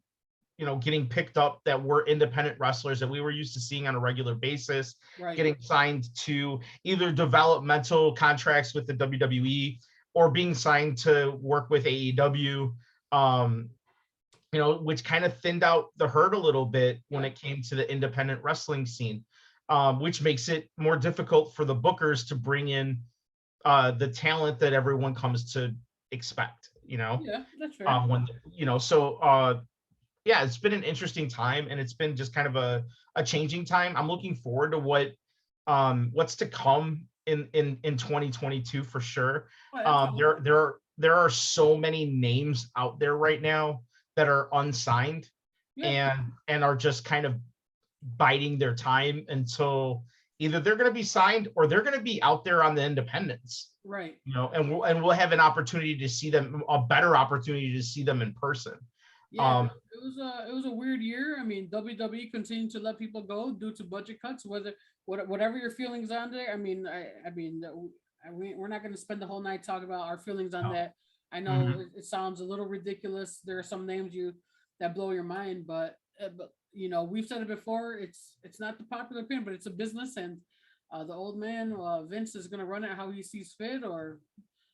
you know, getting picked up that were independent wrestlers that we were used to seeing on a regular basis, Right. getting signed to either developmental contracts with the WWE or being signed to work with AEW. You know, which kind of thinned out the herd a little bit when Yeah. it came to the independent wrestling scene, which makes it more difficult for the bookers to bring in the talent that everyone comes to expect, you know. Yeah. That's fair. When you know, so yeah, it's been an interesting time, and it's been just kind of a changing time. I'm looking forward to what's to come in 2022 for sure. Oh, absolutely. There are so many names out there right now that are unsigned Yeah. and are just kind of biding their time until either they're going to be signed or they're going to be out there on the independents, Right. you know, and we'll have an opportunity to see them, a better opportunity to see them in person. Yeah. It was a weird year. I mean, WWE continued to let people go due to budget cuts. Whatever your feelings on there. We're not going to spend the whole night talking about our feelings on No. that. I know Mhm. it sounds a little ridiculous. There are some names that blow your mind, but you know, we've said it before. It's not the popular opinion, but it's a business, and the old man Vince is going to run it how he sees fit, or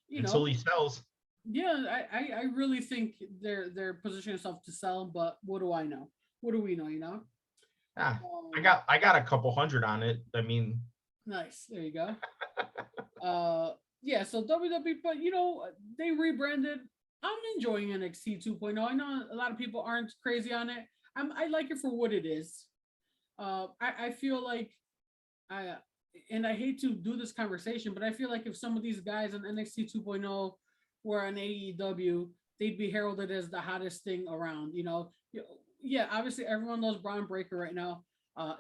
you Until know, he sells. yeah. I really think they're positioning themselves to sell, but what do I know? What do we know? You know. Ah, Um, I got a couple hundred on it. I mean, nice. There you go. Yeah. So WWE, but you know, they rebranded. I'm enjoying NXT 2.0. I know a lot of people aren't crazy on it. I like it for what it is. I feel like I and I hate to do this conversation, but I feel like if some of these guys on NXT 2.0 were on AEW, they'd be heralded as the hottest thing around. You know, yeah. Obviously, everyone knows Braun Breaker right now.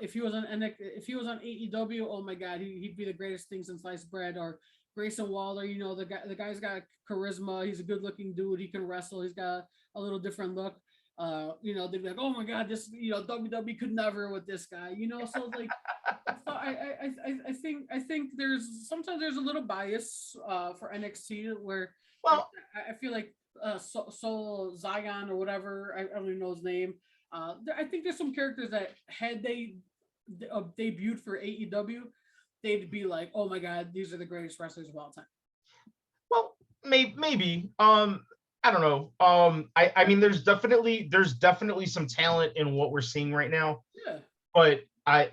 If he was on if he was on AEW, oh my God, he'd be the greatest thing since sliced bread. Or Grayson Waller, you know, the guy's got charisma. He's a good looking dude. He can wrestle. He's got a little different look. You know, they'd be like, oh my God, this, you know, WWE could never with this guy, you know. So like, so I think there's a little bias for NXT where like, well, I feel like Solo Zion or whatever, I don't even know his name. I think there's some characters that had they debuted for AEW, they'd be like, oh my God, these are the greatest wrestlers of all time. well, maybe. I don't know. I mean, there's definitely some talent in what we're seeing right now, Yeah, but I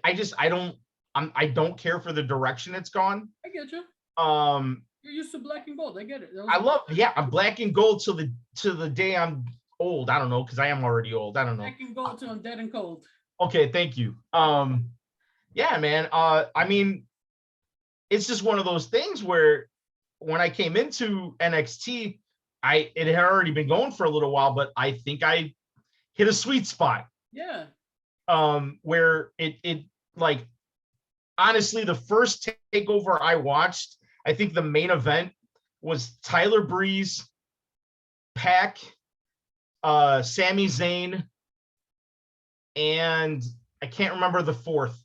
don't care for the direction it's gone. I get you. Um, You're used to black and gold. I get it. That was I a love, yeah, I'm black and gold till the day I'm old. I don't know, because I am already old. I don't know. black and gold till I'm dead and cold. Okay, thank you. Yeah, man. I mean, it's just one of those things where when I came into NXT, it had already been going for a little while, but I think I hit a sweet spot. Yeah. Where it like, honestly, the first takeover I watched, I think the main event was Tyler Breeze, Pac, Sami Zayn, and I can't remember the fourth,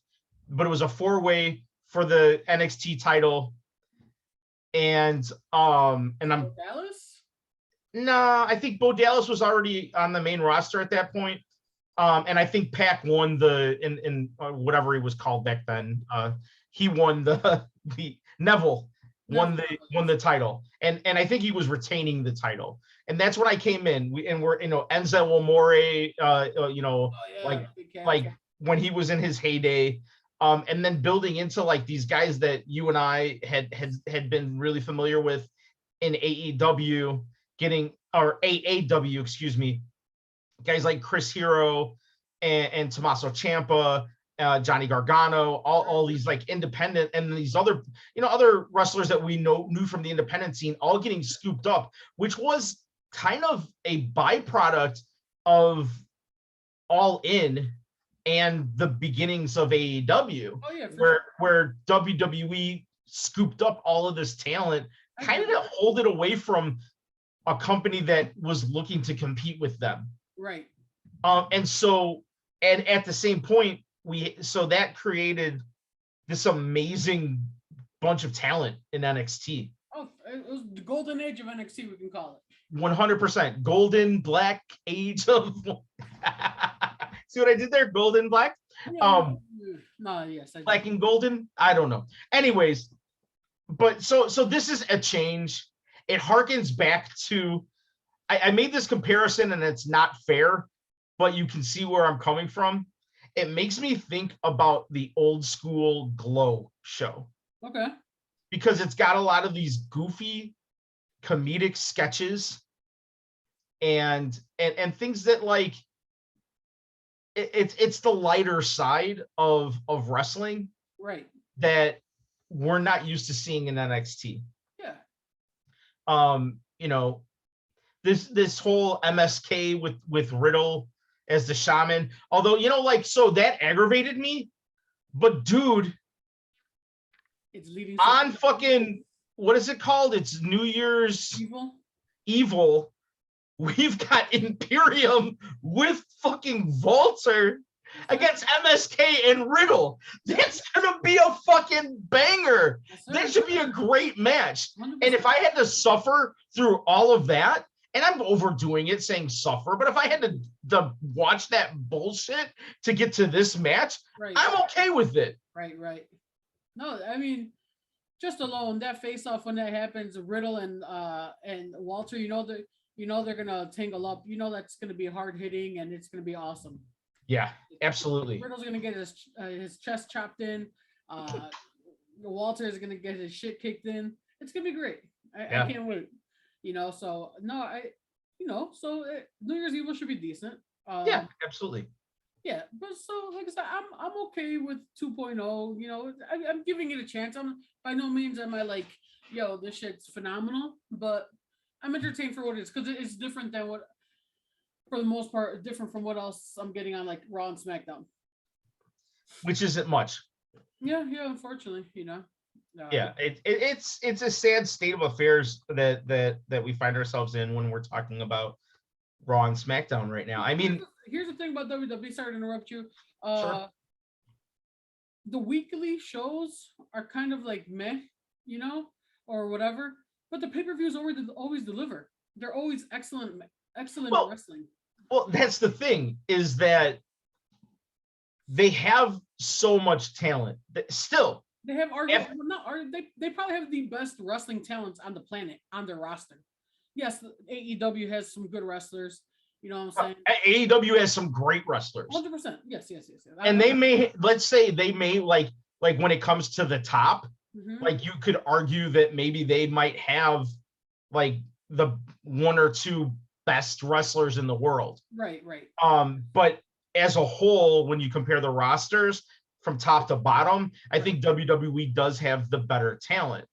but it was a 4-way for the NXT title. And I'm Dallas? no, I think Bo Dallas was already on the main roster at that point. And I think Pac won the in whatever he was called back then. He won the Neville won the title, and I think he was retaining the title. And that's when I came in. We're Enzo Amore, like when he was in his heyday. And then building into like these guys that you and I had been really familiar with in AEW, AAW, excuse me, guys like Chris Hero and Tommaso Ciampa, Johnny Gargano, all these like independent, and these other wrestlers that we knew from the independent scene, all getting scooped up, which was kind of a byproduct of All In and the beginnings of AEW, where WWE scooped up all of this talent, kind of to hold it away from a company that was looking to compete with them. Right. And at the same point, that created this amazing bunch of talent in NXT. Oh, it was the golden age of NXT, we can call it. 100% golden black age of. See what I did there? Golden black. No, yes. Black and golden. I don't know. Anyways, but so this is a change. It harkens back to. I made this comparison, and it's not fair, but you can see where I'm coming from. It makes me think about the old school Glow show. Okay. Because it's got a lot of these goofy comedic sketches and things that like it's the lighter side of wrestling, right, that we're not used to seeing in NXT. Yeah. This whole MSK with Riddle as the shaman, although so that aggravated me, but dude, it's leading on fucking what is it called? It's New Year's Evil. We've got Imperium with fucking Walter against MSK and Riddle. That's gonna be a fucking banger. That should be a great match. 100%. And if I had to suffer through all of that, and I'm overdoing it saying suffer, but if I had to watch that bullshit to get to this match, right, I'm okay with it. Right. No, I mean, just alone that face off when that happens, Riddle and Walter, they're gonna tangle up. That's gonna be hard hitting and it's gonna be awesome. Yeah, absolutely. Riddle's gonna get his chest chopped in. Walter is gonna get his shit kicked in. It's gonna be great. I can't wait. So no, New Year's Evil should be decent. Yeah, absolutely. Yeah, but so like I said, I'm okay with 2.0. I'm giving it a chance. I'm by no means am I like, this shit's phenomenal, but I'm entertained for what it is because it's different than what, for the most part, different from what else I'm getting on like Raw and SmackDown. Which isn't much. Yeah, unfortunately, Yeah, it's a sad state of affairs that we find ourselves in when we're talking about Raw and SmackDown right now. I mean, here's the thing about WWE. Sorry to interrupt you. Sure. The weekly shows are kind of like meh, or whatever. But the pay-per-views always deliver. They're always excellent wrestling. Well, that's the thing, is that they have so much talent. Still, they have they probably have the best wrestling talents on the planet on their roster. Yes, AEW has some good wrestlers. You know what I'm saying? AEW has some great wrestlers. 100%. Yes. And they may, let's say they may like when it comes to the top, like you could argue that maybe they might have like the one or two best wrestlers in the world. Right. But as a whole, when you compare the rosters from top to bottom, I think WWE does have the better talent.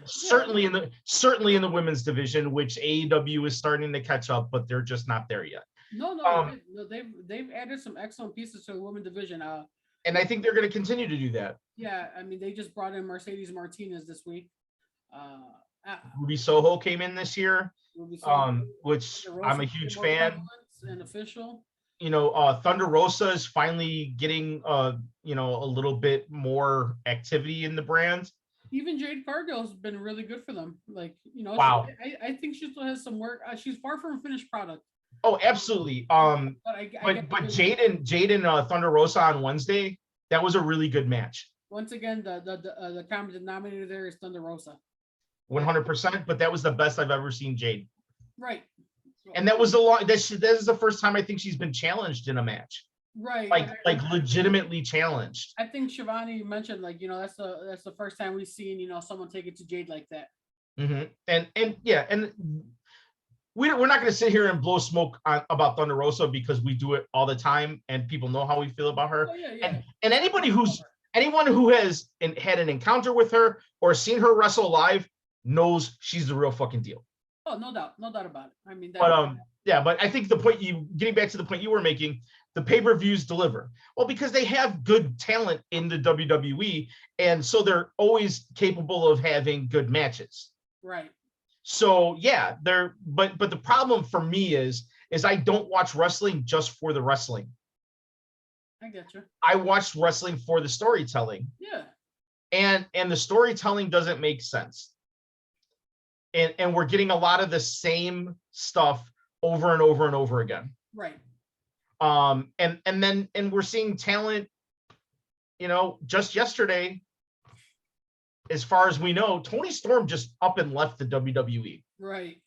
Certainly in the women's division, which AEW is starting to catch up, but they're just not there yet. They've added some excellent pieces to the women's division. And I think they're going to continue to do that. Yeah, I mean, they just brought in Mercedes Martinez this week. Ruby Soho came in this year, which I'm a huge fan. And official. Thunder Rosa is finally getting a little bit more activity in the brand. Even Jade Cargill's been really good for them. Wow. I think she still has some work. She's far from a finished product. Oh, absolutely. But Jade and Thunder Rosa on Wednesday, that was a really good match. Once again, the common denominator there is Thunder Rosa. 100%, but that was the best I've ever seen Jade. Right. And that was this is the first time I think she's been challenged in a match. Right. Like legitimately challenged. I think Shivani mentioned that's the first time we've seen someone take it to Jade like that. Mm-hmm. And we're not going to sit here and blow smoke about Thunder Rosa because we do it all the time and people know how we feel about her. Oh, yeah. And anyone who has had an encounter with her or seen her wrestle live knows she's the real fucking deal. Oh, no doubt about it. I mean, but I think getting back to the point you were making, the pay-per-views deliver. Well, because they have good talent in the WWE, and so they're always capable of having good matches. Right. So yeah, but the problem for me is I don't watch wrestling just for the wrestling. I get you. I watch wrestling for the storytelling. Yeah. And the storytelling doesn't make sense. And we're getting a lot of the same stuff over and over and over again. Right. And we're seeing talent, just yesterday, as far as we know, Toni Storm just up and left the WWE. Right.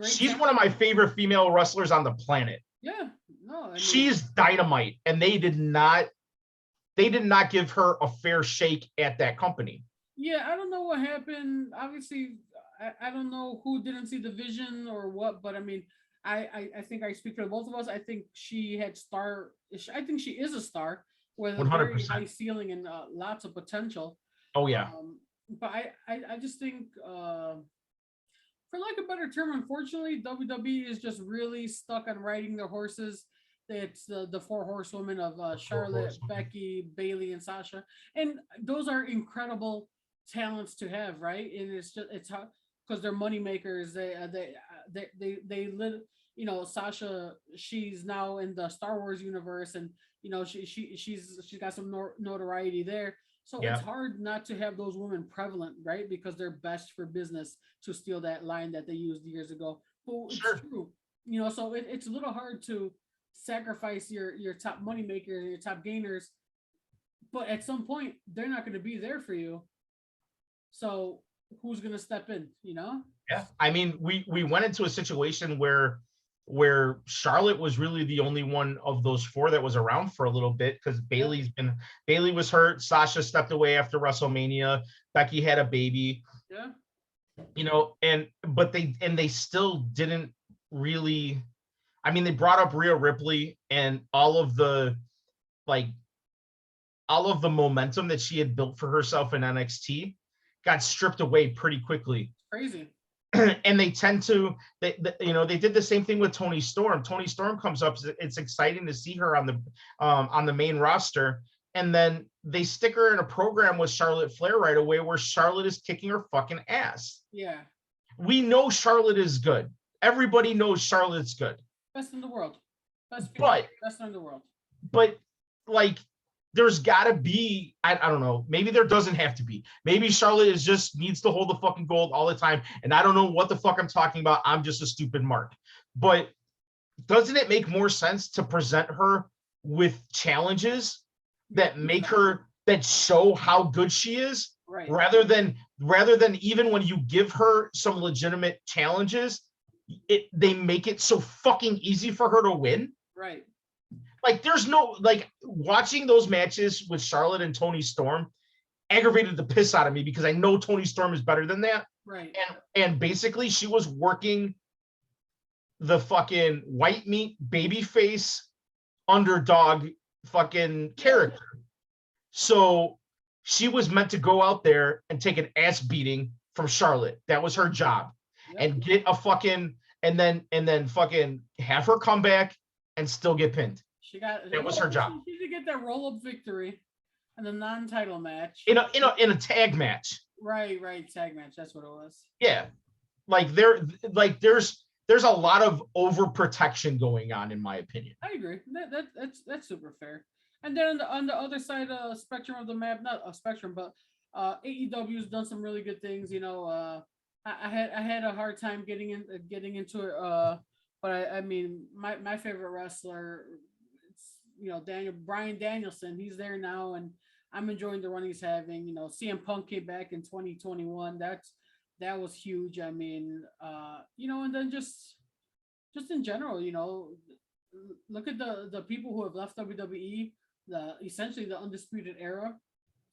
She's one of my favorite female wrestlers on the planet. Yeah. No, she's dynamite, and they did not give her a fair shake at that company. Yeah, I don't know what happened. Obviously, I don't know who didn't see the vision or what, but I mean, I think I speak for both of us. I think she had I think she is a star with a very high ceiling and lots of potential. Oh yeah. But I just think, for lack of a better term, unfortunately, WWE is just really stuck on riding their horses. It's the four horsewomen of Charlotte, Becky, Bayley, and Sasha, and those are incredible talents to have, right? And it's hard because they're money makers. They live. Sasha, she's now in the Star Wars universe, and she's got some notoriety there. So It's hard not to have those women prevalent, right? Because they're best for business, to steal that line that they used years ago. But it's true, So it's a little hard to sacrifice your top money makers, your top gainers, but at some point they're not going to be there for you. So who's going to step in? Yeah, I mean, we went into a situation where Charlotte was really the only one of those four that was around for a little bit, because Bayley was hurt, Sasha stepped away after WrestleMania, Becky had a baby. Yeah. But they still didn't really. I mean, they brought up Rhea Ripley, and all of the momentum that she had built for herself in NXT got stripped away pretty quickly. Crazy. And they tend to, they did the same thing with Toni Storm. Toni Storm comes up. It's exciting to see her on the main roster. And then they stick her in a program with Charlotte Flair right away, where Charlotte is kicking her fucking ass. Yeah. We know Charlotte is good. Everybody knows Charlotte's good. Best in the world. Best in the world. But there's got to be, I don't know, maybe there doesn't have to be. Maybe Charlotte just needs to hold the fucking gold all the time, and I don't know what the fuck I'm talking about. I'm just a stupid mark. But doesn't it make more sense to present her with challenges that show how good she is, right? Rather than even when you give her some legitimate challenges, they make it so fucking easy for her to win. Right. There's no, watching those matches with Charlotte and Toni Storm aggravated the piss out of me, because I know Toni Storm is better than that. Right. And basically she was working the fucking white meat babyface underdog fucking character. So she was meant to go out there and take an ass beating from Charlotte. That was her job. Yep. And get a fucking and then fucking have her come back and still get pinned. That was her job. She did get that roll-up victory in the non-title match. In a tag match. Right, tag match. That's what it was. Yeah. There's a lot of overprotection going on, in my opinion. I agree. That's super fair. And then on the other side of spectrum of the map, not a spectrum, but AEW's done some really good things. You know, I had a hard time getting into it. But I mean, my favorite wrestler, it's Bryan Danielson. He's there now, and I'm enjoying the run he's having. You know, CM Punk came back in 2021. That was huge. I mean, and then just in general, look at the people who have left WWE. Essentially the Undisputed Era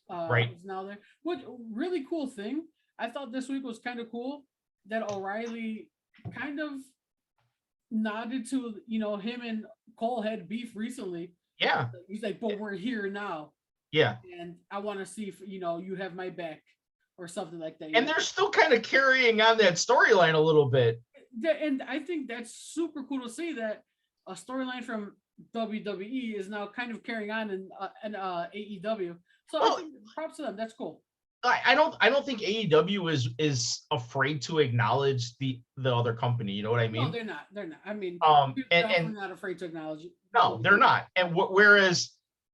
right is now there. What really cool thing I thought this week was kind of cool that O'Reilly kind of nodded to him and Cole had beef recently. Yeah, he's like, but we're here now. Yeah, and I want to see if you have my back or something like that. And they're still kind of carrying on that storyline a little bit. And I think that's super cool to see that a storyline from WWE is now kind of carrying on in AEW. So I think props to them. That's cool. I don't think AEW is afraid to acknowledge the other company. You know what I mean? No, they're not. I mean, and not afraid to acknowledge it. No, they're not. And whereas,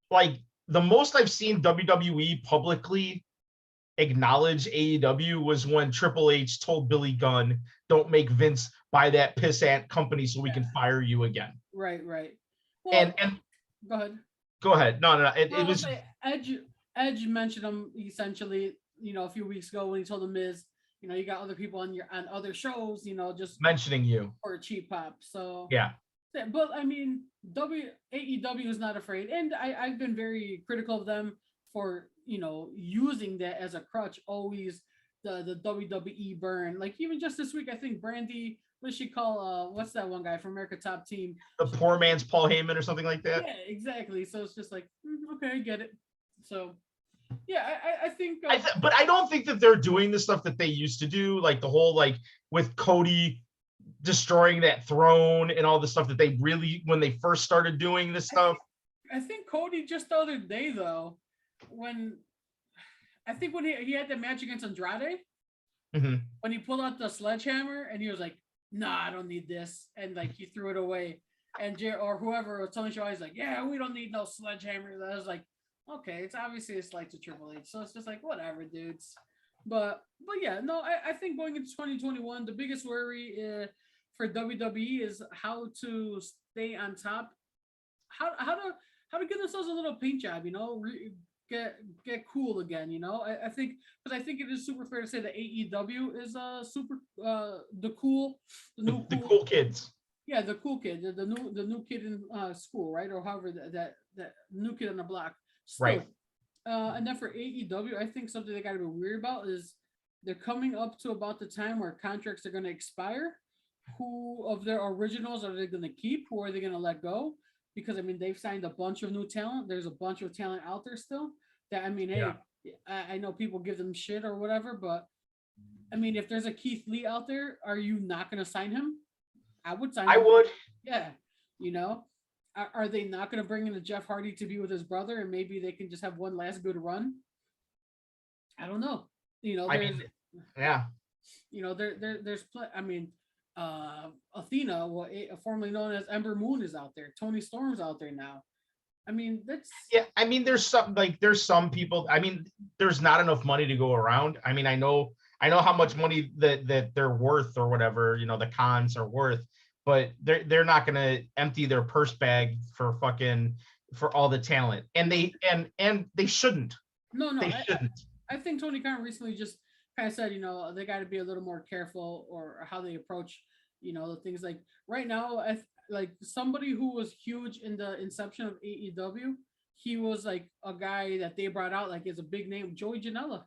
like, the most I've seen WWE publicly acknowledge AEW was when Triple H told Billy Gunn, "Don't make Vince buy that pissant company so we can fire you again." Right. Well, and go ahead. No. It was Edge mentioned him essentially, a few weeks ago when he told the Miz, you got other people on other shows, just mentioning you for a cheap pop. So yeah. But I mean, AEW is not afraid, and I've been very critical of them for using that as a crutch. Always the WWE burn. Like even just this week, I think Brandy, what does she call? What's that one guy from America Top Team? The poor man's Paul Heyman or something like that. Yeah, exactly. So it's just like, okay, I get it. So yeah, I think. But I don't think that they're doing the stuff that they used to do, like the whole with Cody destroying that throne and all the stuff that they really, when they first started doing this stuff. I think Cody just the other day though, when he had the match against Andrade, when he pulled out the sledgehammer and he was like, "Nah, I don't need this," and he threw it away, and or whoever was telling Shaw, he's like, "Yeah, we don't need no sledgehammer." I was like, okay, it's obviously a slight to Triple H, so it's just like whatever, dudes. But yeah, no, I think going into 2021, the biggest worry for WWE is how to stay on top, how to get themselves a little paint job, get cool again, I think, because I think it is super fair to say that AEW is super the cool kids. Yeah, the cool kid, the new kid in school, right, or however that new kid on the block. Still, right. And then for AEW, I think something they got to be weird about is they're coming up to about the time where contracts are going to expire. Who of their originals are they going to keep? Who are they going to let go? Because, I mean, they've signed a bunch of new talent. There's a bunch of talent out there still that, I mean, hey, I know people give them shit or whatever, but, I mean, if there's a Keith Lee out there, are you not going to sign him? I would sign him. I would. Yeah, Are they not going to bring in a Jeff Hardy to be with his brother, and maybe they can just have one last good run? I don't know. There's Athena, formerly known as Ember Moon, is out there. Tony Storm's out there now. I mean, that's I mean, there's some people. I mean, there's not enough money to go around. I mean, I know how much money that they're worth or whatever. The cons are worth. But they're not going to empty their purse bag for all the talent, and they shouldn't. No, they shouldn't. I think Tony Khan recently just kind of said, they got to be a little more careful or how they approach, the things like right now. Like somebody who was huge in the inception of AEW, he was like a guy that they brought out as a big name, Joey Janela.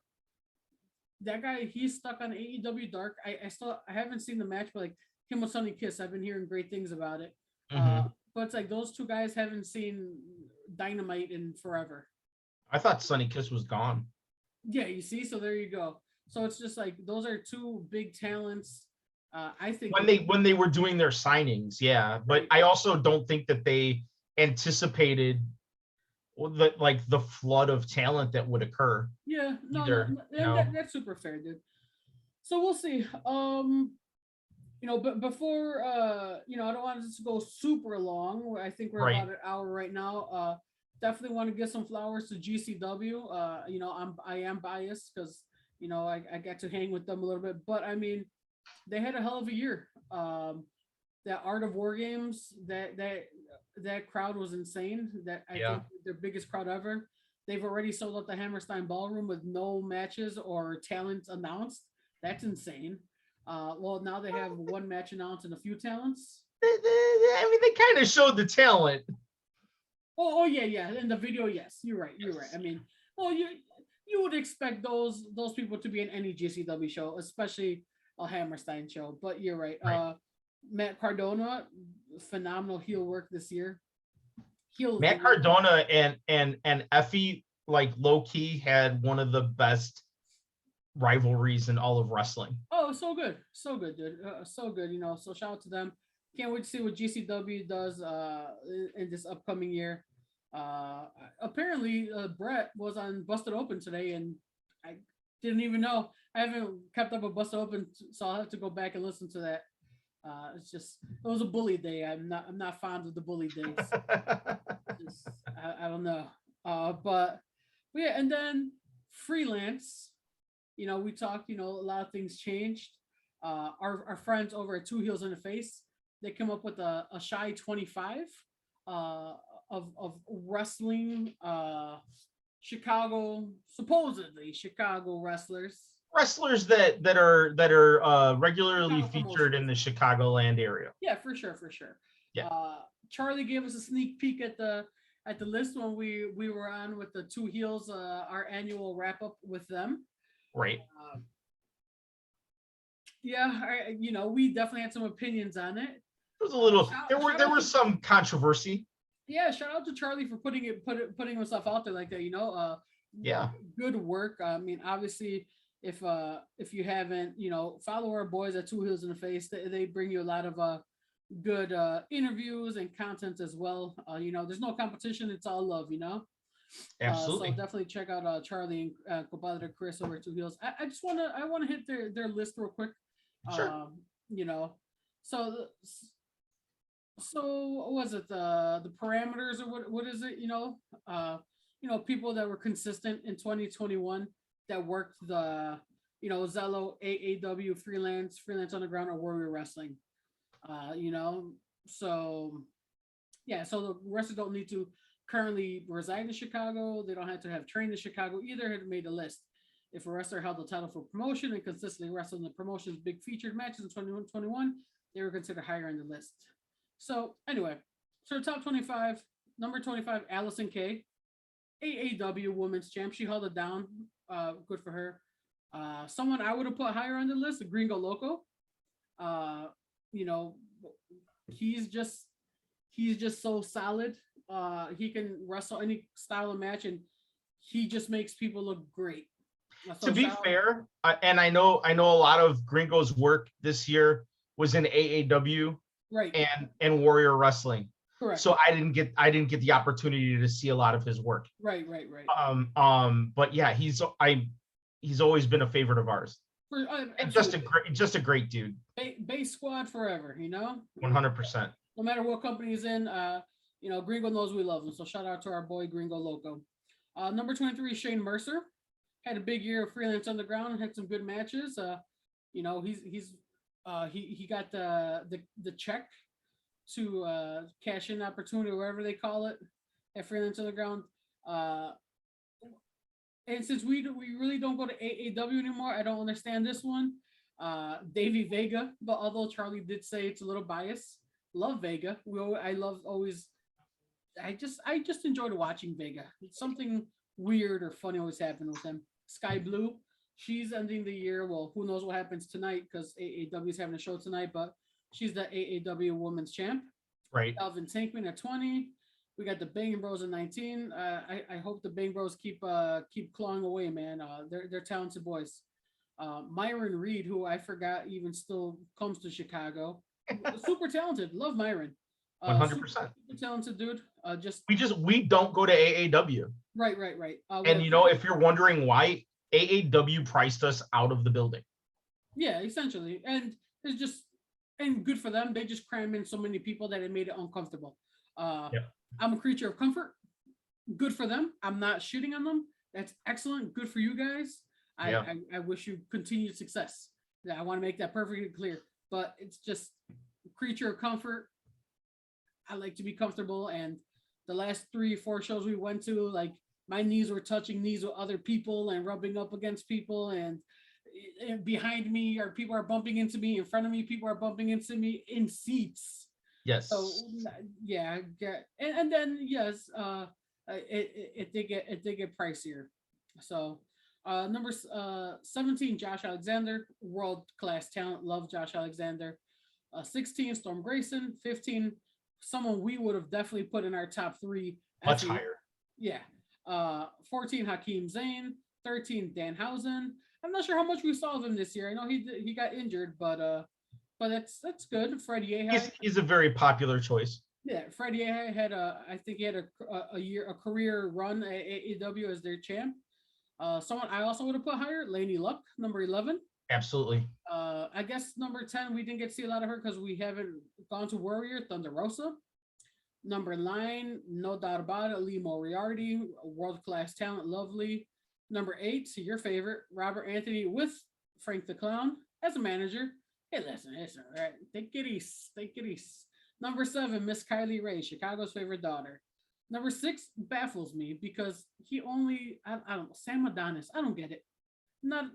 That guy, he's stuck on AEW Dark. I haven't seen the match, but him with Sonny Kiss, I've been hearing great things about it. But it's those two guys haven't seen Dynamite in forever. I thought Sonny Kiss was gone. Yeah, you see, so there you go. So it's just like those are two big talents. I think When they were doing their signings, yeah. But right. I also don't think that they anticipated the flood of talent that would occur Yeah, either, no, you and know. that's super fair, dude. So we'll see. But before I don't want this to go super long. I think we're Right. about an hour right now. Definitely want to give some flowers to GCW. I am biased because I got to hang with them a little bit, but I mean, they had a hell of a year. That Art of War Games, that crowd was insane. That I Yeah. think their biggest crowd ever. They've already sold out the Hammerstein Ballroom with no matches or talents announced. That's insane. Well, now they have one match announced and a few talents. I mean, they kind of showed the talent. Oh yeah, yeah. In the video, yes, you're right. You're right. I mean, well, you would expect those people to be in any GCW show, especially a Hammerstein show. But you're right. Right. Matt Cardona, phenomenal heel work this year. Heel. Matt Cardona and Effie, like low key, had one of the best rivalries in all of wrestling. Oh, so good, dude. So good. So shout out to them. Can't wait to see what GCW does in this upcoming year. Apparently, Brett was on Busted Open today, and I didn't even know. I haven't kept up with Busted Open, so I'll have to go back and listen to that. It was a bully day. I'm not fond of the bully days. I don't know. But yeah, and then freelance. We talked. A lot of things changed. Our friends over at Two Heels in the Face, they come up with a shy 25 of wrestling supposedly Chicago wrestlers. Wrestlers that are regularly Chicago featured in promotions. the Chicagoland area. Yeah, for sure, for sure. Yeah. Charlie gave us a sneak peek at the list when we were on with the Two Heels, our annual wrap up with them. Right. Yeah, we definitely had some opinions on it. It was a little. There Shout out was some controversy. Yeah, shout out to Charlie for putting himself out there like that. Yeah. Good work. I mean, obviously, if you haven't, follow our boys at Two Heels in the Face. They bring you a lot of good interviews and content as well. There's no competition; it's all love. Absolutely. So definitely check out Charlie and compadre Chris over at Two Heels. I wanna hit their list real quick. Sure. So what was it, the parameters, or what is it? People that were consistent in 2021 that worked the Zello, AAW, freelance underground, or Warrior Wrestling. So yeah, so the wrestlers don't need to currently reside in Chicago. They don't have to have trained in Chicago either. Had made a list. If a wrestler held the title for promotion and consistently wrestled in the promotion's big featured matches in 2021, they were considered higher on the list. So anyway, top 25, number 25, Allison Kay, AAW Women's Champ. She held it down. Good for her. Someone I would have put higher on the list, the Gringo Loco. He's just so solid. He can wrestle any style of match, and he just makes people look great. So to be fair, and I know a lot of Gringo's work this year was in AAW, right, and Warrior Wrestling. correct. So I didn't get the opportunity to see a lot of his work. Right. But yeah, he's always been a favorite of ours. And just a great dude. Base squad forever, 100%. No matter what company he's in, Gringo knows we love him. So shout out to our boy Gringo Loco. Number 23, Shane Mercer. Had a big year of freelance underground, had some good matches. He got the check to cash in opportunity, whatever they call it, at freelance underground. And since we really don't go to AAW anymore, I don't understand this one. Davey Vega, but although Charlie did say it's a little biased, love Vega. I just enjoyed watching Vega. It's something weird or funny always happened with him. Sky Blue, she's ending the year. Well, who knows what happens tonight because AAW is having a show tonight, but she's the AAW Women's Champ. Right. Alvin Tankman at 20. We got the Bang Bros at 19. I hope the Bang Bros keep clawing away, man. They're talented boys. Myron Reed, who I forgot even still comes to Chicago, super talented. Love Myron. 100%. Super talented dude. We don't go to AAW. Right. And if you're wondering why, AAW priced us out of the building. Yeah, essentially. And it's just, and good for them. They just cram in so many people that it made it uncomfortable. I'm a creature of comfort. Good for them. I'm not shitting on them. That's excellent. Good for you guys. I wish you continued success. Yeah, I want to make that perfectly clear. But it's just creature of comfort. I like to be comfortable. And the last 3 or 4 shows we went to, like, my knees were touching knees with other people and rubbing up against people, and behind me are people are bumping into me. In front of me, people are bumping into me in seats. Yes. So yeah, and then yes, it did get pricier. So number 17, Josh Alexander, world class talent. Love Josh Alexander. 16, Storm Grayson. 15, someone we would have definitely put in our top 3. Much higher. Yeah. 14, Hakeem Zayn. 13, Danhausen. I'm not sure how much we saw of him this year. I know he got injured, but that's good. Freddie Ahai. He's a very popular choice. Yeah, Freddie Ahai had I think he had a career run at AEW as their champ. Someone I also would have put higher, Laney Luck, number 11. Absolutely. I guess number 10, we didn't get to see a lot of her because we haven't gone to Warrior, Thunder Rosa. Number 9, no doubt about it, Lee Moriarty, world-class talent, lovely. Number 8, your favorite, Robert Anthony with Frank the Clown as a manager. Hey, listen, all right. Take it east. Number 7, Miss Kylie Ray, Chicago's favorite daughter. Number 6 baffles me because he only, I don't know, Sam Adonis. I don't get it. Not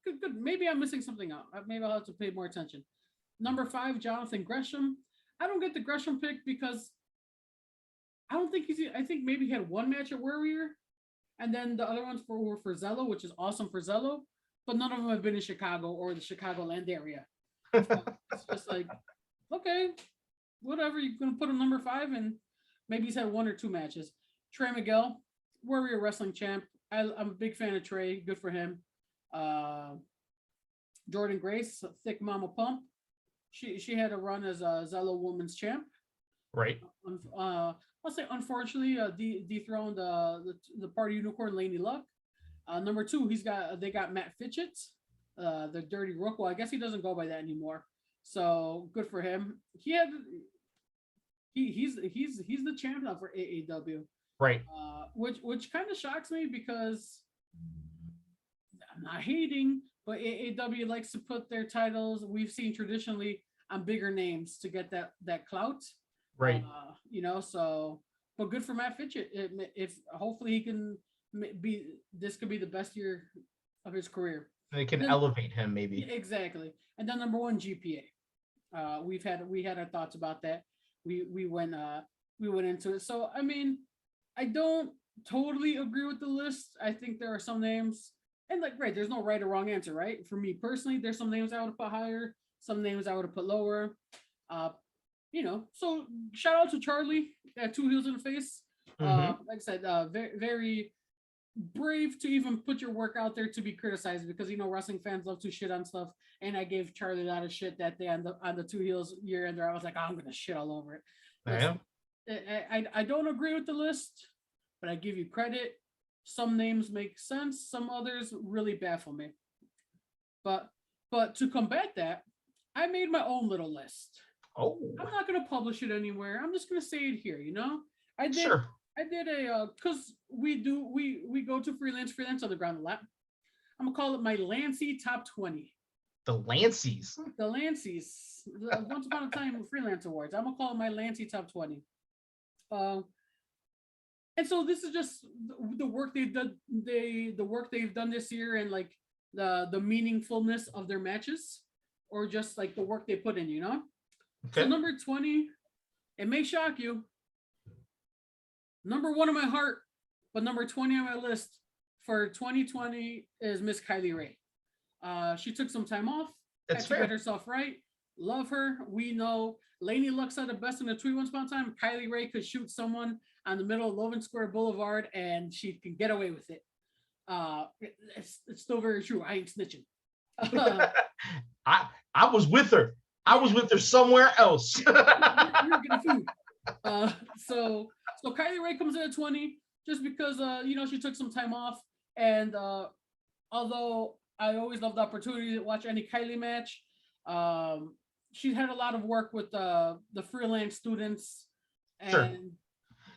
good. Maybe I'm missing something out. Maybe I'll have to pay more attention. Number 5, Jonathan Gresham. I don't get the Gresham pick because I don't think I think maybe he had 1 match at Warrior, and then the other ones were for Zello, which is awesome for Zello, but none of them have been in Chicago or the Chicagoland area. So it's just like, okay, whatever. You're gonna put him number 5, and maybe he's had 1 or 2 matches. Trey Miguel, Warrior Wrestling champ. I'm a big fan of Trey. Good for him. Jordan Grace, Thick Mama Pump. She had a run as a Zello Women's champ. Right. I'll say unfortunately dethroned the Party Unicorn Laney Luck. Number 2, they got Matt Fitchett, the Dirty Rook. Well, I guess he doesn't go by that anymore. So good for him. He's the champ now for AAW. Right. Which kind of shocks me because I'm not hating, but AAW likes to put their titles we've seen traditionally on bigger names to get that clout. Right. So, but good for Matt Fitchett. If hopefully he can this could be the best year of his career. They can elevate him maybe. Exactly. And then number 1, GPA. We had our thoughts about that. We went into it. So I mean, I don't totally agree with the list. I think there are some names, and there's no right or wrong answer, right? For me personally, there's some names I would have put higher, some names I would have put lower. So shout out to Charlie at 2 Heels in the Face. Like I said, very, very brave to even put your work out there to be criticized, because wrestling fans love to shit on stuff. And I gave Charlie a lot of shit that day on the 2 Heels year ender. I was like, I'm gonna shit all over it. Listen, I don't agree with the list, but I give you credit. Some names make sense, some others really baffle me. But to combat that, I made my own little list. Oh. I'm not gonna publish it anywhere. I'm just gonna say it here. I did. Sure. I did because we go to freelance underground a lot. I'm gonna call it my Lancie top 20. The Lancies. The Lancies. The Once Upon a Time Freelance Awards. I'm gonna call it my Lancie top 20. And so this is just the work they've done. The work they've done this year, and the meaningfulness of their matches, or just the work they put in. Okay. So number 20, it may shock you. Number 1 on my heart, but number 20 on my list for 2020 is Miss Kylie Ray. She took some time off. That's had to fair. get herself right. Love her. We know Lainey Lux at the best in the 3-1 spot time. Kylie Ray could shoot someone on the middle of Logan Square Boulevard and she can get away with it. It's still very true. I ain't snitching. I was with her. I was with her somewhere else. You're getting food. So Kylie Ray comes in at 20 just because she took some time off, and although I always love the opportunity to watch any Kylie match, she had a lot of work with the freelance students, and sure.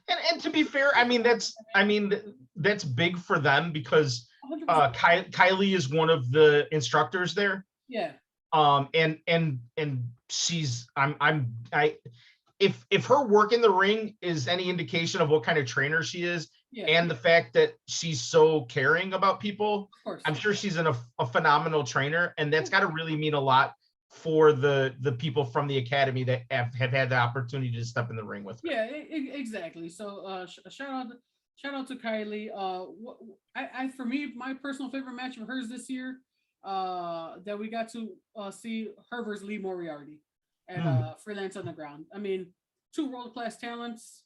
And to be fair, I mean that's big for them because Kylie is one of the instructors there. Yeah. And she's if her work in the ring is any indication of what kind of trainer she is, and the fact that she's so caring about people, I'm sure she's a phenomenal trainer, and that's got to really mean a lot for the people from the academy that have had the opportunity to step in the ring with her. Yeah, exactly. So shout out to Kylie. I for me, my personal favorite match of hers this year, that we got to see her versus Lee Moriarty at Freelance Underground. I mean, 2 world-class talents,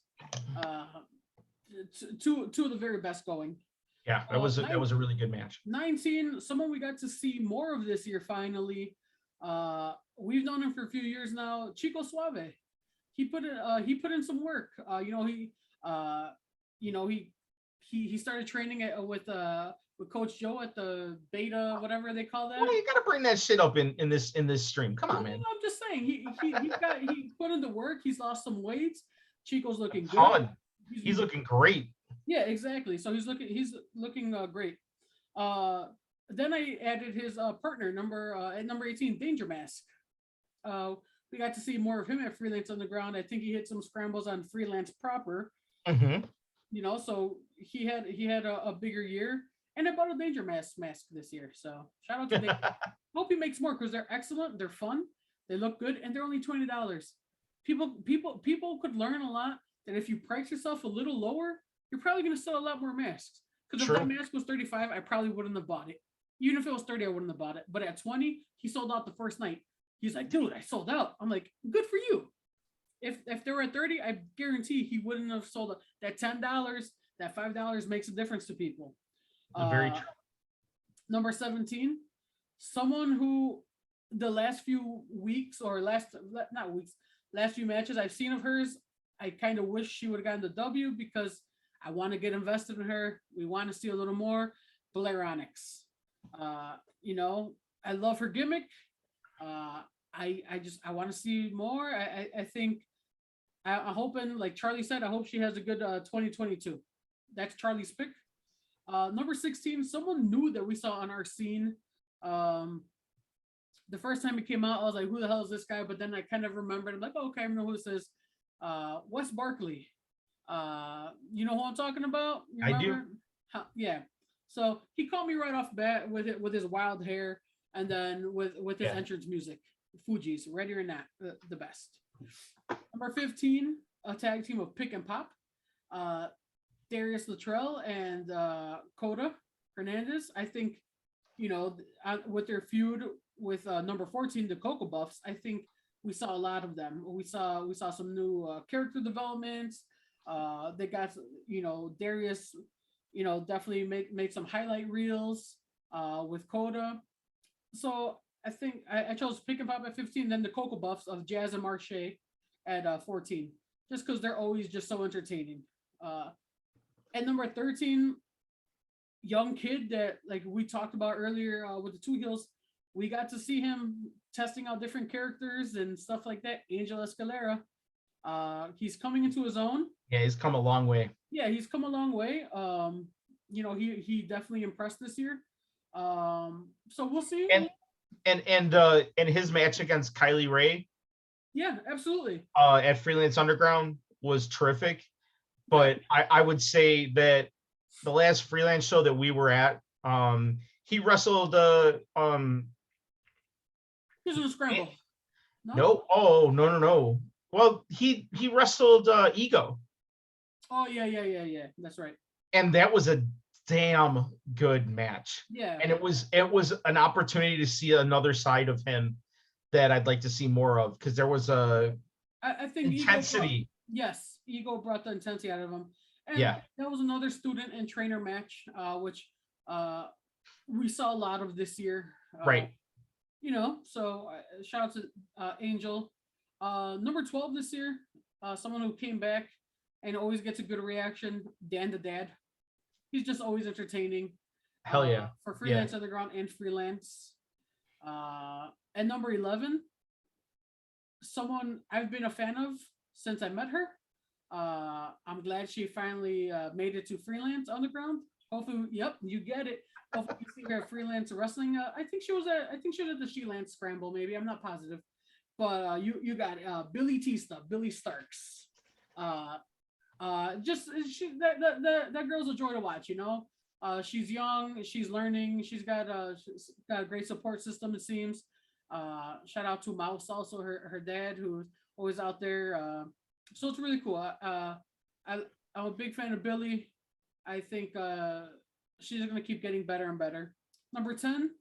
two of the very best going. Yeah, that was a really good match. 19, someone we got to see more of this year finally. We've known him for a few years now. Chico Suave. He put in some work. He started training with Coach Joe at the beta, whatever they call that. Well, you gotta bring that shit up in this stream. Come on, man. I'm just saying he put in the work. He's lost some weight. Chico's looking good. He's looking great. Yeah, exactly. So he's looking great. Then I added his partner at number 18, Danger Mask. We got to see more of him at Freelance Underground. I think he hit some scrambles on Freelance proper. Mm-hmm. So he had a bigger year, and I bought a Danger Mask this year. So shout out to Danger. Hope he makes more because they're excellent, they're fun, they look good, and they're only $20. People could learn a lot that if you price yourself a little lower, you're probably going to sell a lot more masks. Because if that mask was $35, I probably wouldn't have bought it. Even if it was $30, I wouldn't have bought it. But at $20, he sold out the first night. He's like, dude, I sold out. I'm like, good for you. If they were at $30, I guarantee he wouldn't have sold it. That $10, that $5 makes a difference to people. Very true. Number 17, someone who the last few weeks or last few matches I've seen of hers, I kind of wish she would have gotten the W because I want to get invested in her. We want to see a little more. Blair Onyx. I love her gimmick. I want to see more. I think I'm hoping, like Charlie said, I hope she has a good 2022. That's Charlie's pick. Number 16, someone new that we saw on our scene. The first time it came out, I was like, who the hell is this guy? But then I kind of remembered. I'm like, oh, okay, I know who this is. Wes Barkley. You know who I'm talking about? I do. Yeah. So he caught me right off bat with his wild hair, and then with his entrance music. Fuji's Ready or Not, the best. Number 15, a tag team of Pick and Pop. Darius Luttrell and Coda Hernandez. I think, with their feud with number 14, the Cocoa Buffs, I think we saw a lot of them. We saw some new character developments. They got, Darius, definitely made some highlight reels with Coda. So I think I chose Pick and Pop at 15, then the Cocoa Buffs of Jazz and Marche at 14, just because they're always just so entertaining. At number 13, young kid that, like we talked about earlier with the Two Heels, we got to see him testing out different characters and stuff like that. Angel Escalera. He's coming into his own. Yeah, he's come a long way. Yeah, he's come a long way. He definitely impressed this year. So we'll see. And his match against Kylie Ray. Yeah, absolutely. At Freelance Underground was terrific. But I would say that the last Freelance show that we were at, he wrestled Here's a scramble. No. Oh, no. Well, he wrestled Ego. Oh, yeah. That's right. And that was a damn good match. Yeah. And it was an opportunity to see another side of him that I'd like to see more of, because there was a I think intensity. Ego brought the intensity out of him. And Yeah. that was another student and trainer match, which we saw a lot of this year. Right. So shout out to Angel. Number 12 this year, someone who came back and always gets a good reaction, Dan the Dad. He's just always entertaining. Hell yeah. For Freelance Underground and Freelance. And number 11, someone I've been a fan of since I met her. I'm glad she finally made it to Freelance Underground. Hopefully, yep, you get it. Hopefully, you see her at Freelance Wrestling. I think she was at the She-Lance Scramble. Maybe I'm not positive, but you got Billy Billy Starks. Just that girl's a joy to watch. She's young, she's learning, she's got a great support system. It seems. Shout out to Mouse, also her dad, who's always out there. So it's really cool. I'm a big fan of Billy. I think she's gonna keep getting better and better. Number 10,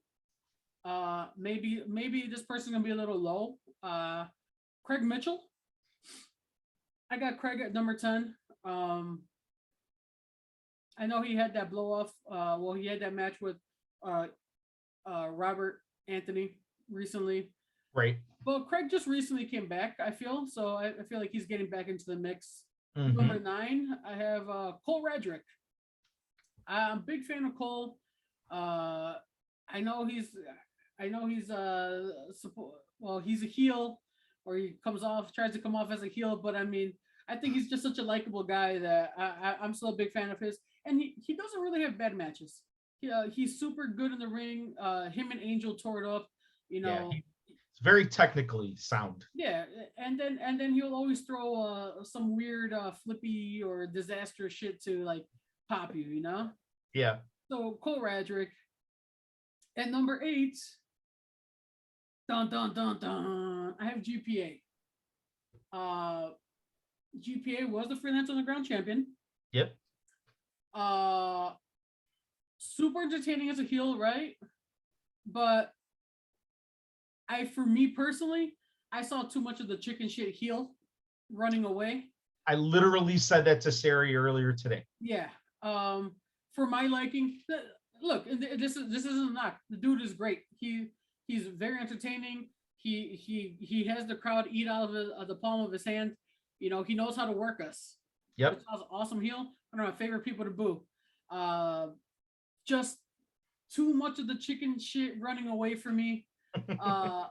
maybe this person's gonna be a little low. Craig Mitchell. I got Craig at number 10. I know he had that blow off. He had that match with Robert Anthony recently. Right. Well, Craig just recently came back, I feel. So I feel like he's getting back into the mix. Mm-hmm. Number 9, I have Cole Radrick. I'm a big fan of Cole. I know he's he's a heel, or he tries to come off as a heel, but I mean, I think he's just such a likable guy that I'm still a big fan of his. And he doesn't really have bad matches. He's super good in the ring. Him and Angel tore it up. It's very technically sound. Yeah, and then he'll always throw some weird flippy or disaster shit to like pop you, Yeah. So Cole Radrick. At number 8, dun dun dun dun, I have GPA. GPA was the Freelance Underground champion. Yep. Super entertaining as a heel, right? But for me personally, I saw too much of the chicken shit heel running away. I literally said that to Sari earlier today. Yeah. For my liking, look, this isn't a knock. The dude is great. He's very entertaining. He has the crowd eat out of the palm of his hand. He knows how to work us. Yep. It's awesome heel. One of my favorite people to boo. Just too much of the chicken shit running away from me. So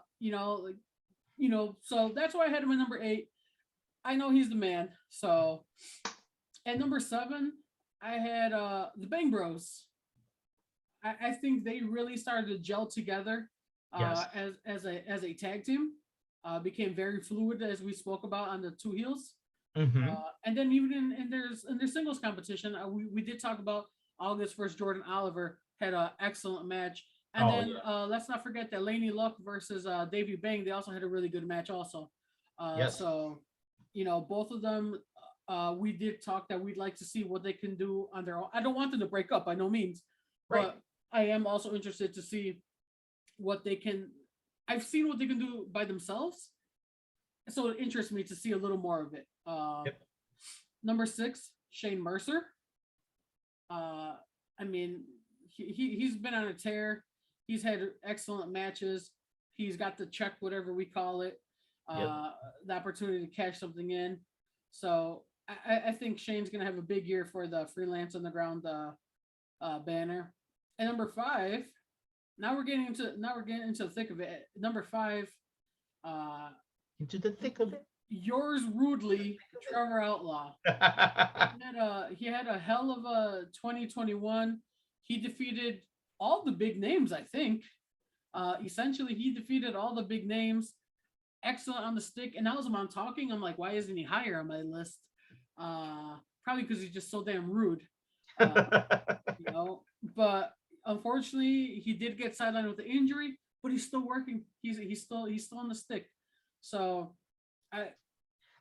that's why I had him at number 8. I know he's the man. So at number 7, I had the Bang Bros. I think they really started to gel together as a tag team. Became very fluid, as we spoke about on the two heels. Mm-hmm. And then even in their singles competition, we did talk about August versus Jordan Oliver had an excellent match. And let's not forget that Laney Luck versus Davey Bang, they also had a really good match also. Yes. So, both of them, we did talk that we'd like to see what they can do on their own. I don't want them to break up by no means, right. But I am also interested to see what they can. I've seen what they can do by themselves, so it interests me to see a little more of it. Number 6, Shane Mercer. I mean, he's been on a tear. He's had excellent matches. He's got the check, whatever we call it, the opportunity to cash something in. So I think Shane's gonna have a big year for the Freelance Underground banner. And number 5, now we're getting into the thick of it. Number 5, into the thick of it. Yours rudely, Trevor Outlaw. He had a hell of a 2021. He defeated all the big names, I think. Essentially, he defeated all the big names. Excellent on the stick. And now as I'm talking, I'm like, why isn't he higher on my list? Probably because he's just so damn rude. But unfortunately, he did get sidelined with the injury, but he's still working. He's still on the stick. So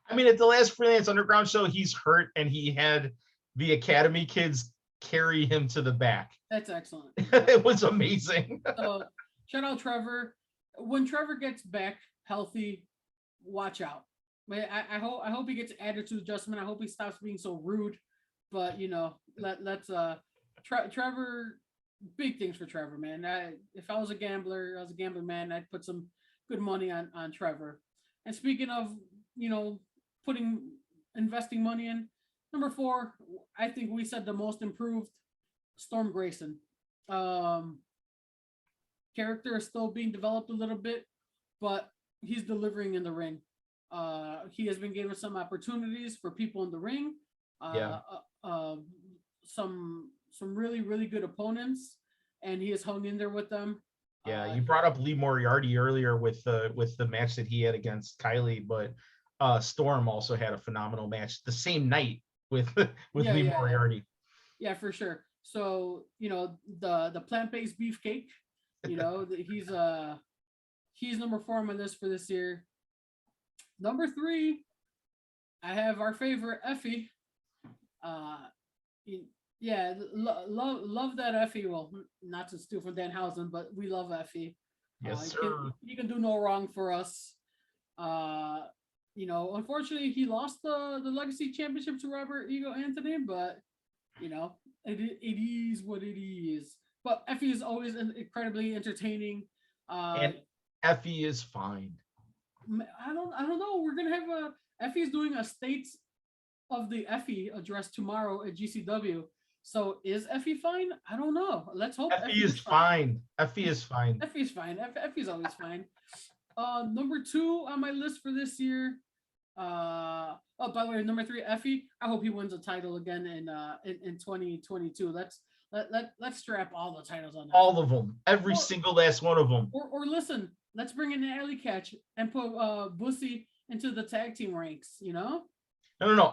I mean, at the last Freelance Underground show, he's hurt and he had the Academy kids carry him to the back. That's excellent. It was amazing. So shout out Trevor. When Trevor gets back, healthy, watch out. But I hope he gets attitude adjustment. I hope he stops being so rude. But let's Trevor, big things for Trevor, man. If I was a gambler, man, I'd put some good money on Trevor. And speaking of, investing money in, number 4, I think we said the most improved, Storm Grayson. Character is still being developed a little bit, but he's delivering in the ring. He has been given some opportunities for people in the ring. Some really, really good opponents, and he has hung in there with them. Yeah, you brought up Lee Moriarty earlier with the match that he had against Kylie, but Storm also had a phenomenal match the same night with Lee Moriarty. Yeah, for sure. So the plant-based beefcake, he's number 4 on my list for this year. Number 3, I have our favorite Effie. Love that Effie. Well, not to steal from Danhausen, but we love Effie. Yes, sir. He can do no wrong for us. Unfortunately, he lost the Legacy Championship to Robert Ego Anthony, but it is what it is. But Effie is always incredibly entertaining. And Effie is fine. I don't know. We're gonna have Effie's doing a States of the Effie address tomorrow at GCW. So is Effie fine? I don't know. Let's hope Effie is fine. Effie is fine. Effie's fine. Effie's always fine. Number 2 on my list for this year. By the way, number 3, Effie. I hope he wins a title again in 2022. Let's strap all the titles on. All of them. Every single last one of them. Or listen, let's bring in the alley catch and put Bussy into the tag team ranks. No.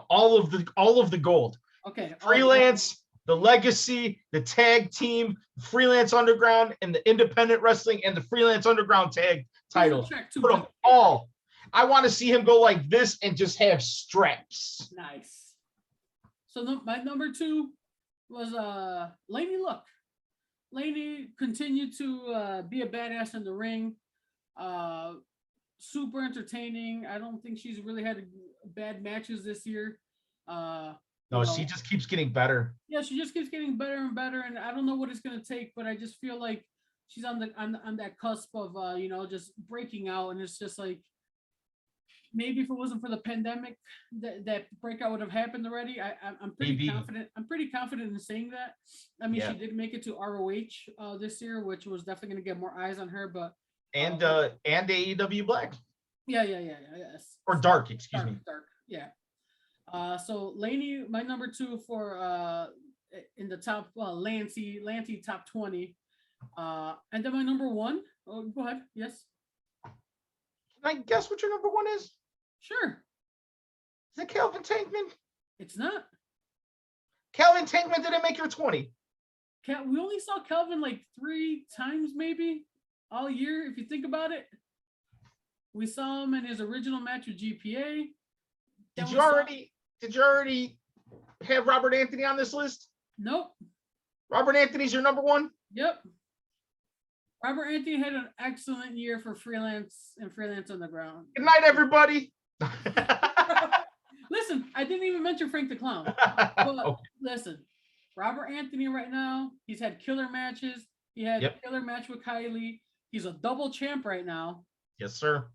All of the gold. Okay. Freelance, the Legacy, the tag team, Freelance Underground, and the Independent Wrestling and the Freelance Underground tag title. Put them all. I want to see him go like this and just have straps. Nice. So my number 2 was Laney Luck. Laney continued to be a badass in the ring. Super entertaining. I don't think she's really had bad matches this year. No, she just keeps getting better. Yeah, she just keeps getting better and better, and I don't know what it's gonna take, but I just feel like she's on that cusp of just breaking out, and it's just like maybe if it wasn't for the pandemic, that breakout would have happened already. I'm pretty confident. I'm pretty confident in saying that. I mean, she did make it to ROH this year, which was definitely gonna get more eyes on her, but and AEW Black. Yes. Or Dark, excuse me. Dark, yeah. So Laney, my number 2 for in the top, Lancie top 20. And then my number 1. Oh, go ahead. Yes. Can I guess what your number 1 is? Sure. Is it Calvin Tankman? It's not. Calvin Tankman didn't make your 20. We only saw Calvin like 3 times maybe all year, if you think about it. We saw him in his original match with GPA. Did you already have Robert Anthony on this list? Nope. Robert Anthony's your number 1? Yep. Robert Anthony had an excellent year for Freelance and Freelance Underground. Good night, everybody. Listen, I didn't even mention Frank the Clown. But listen, Robert Anthony right now, he's had killer matches. He had a killer match with Kylie. He's a double champ right now. Yes, sir.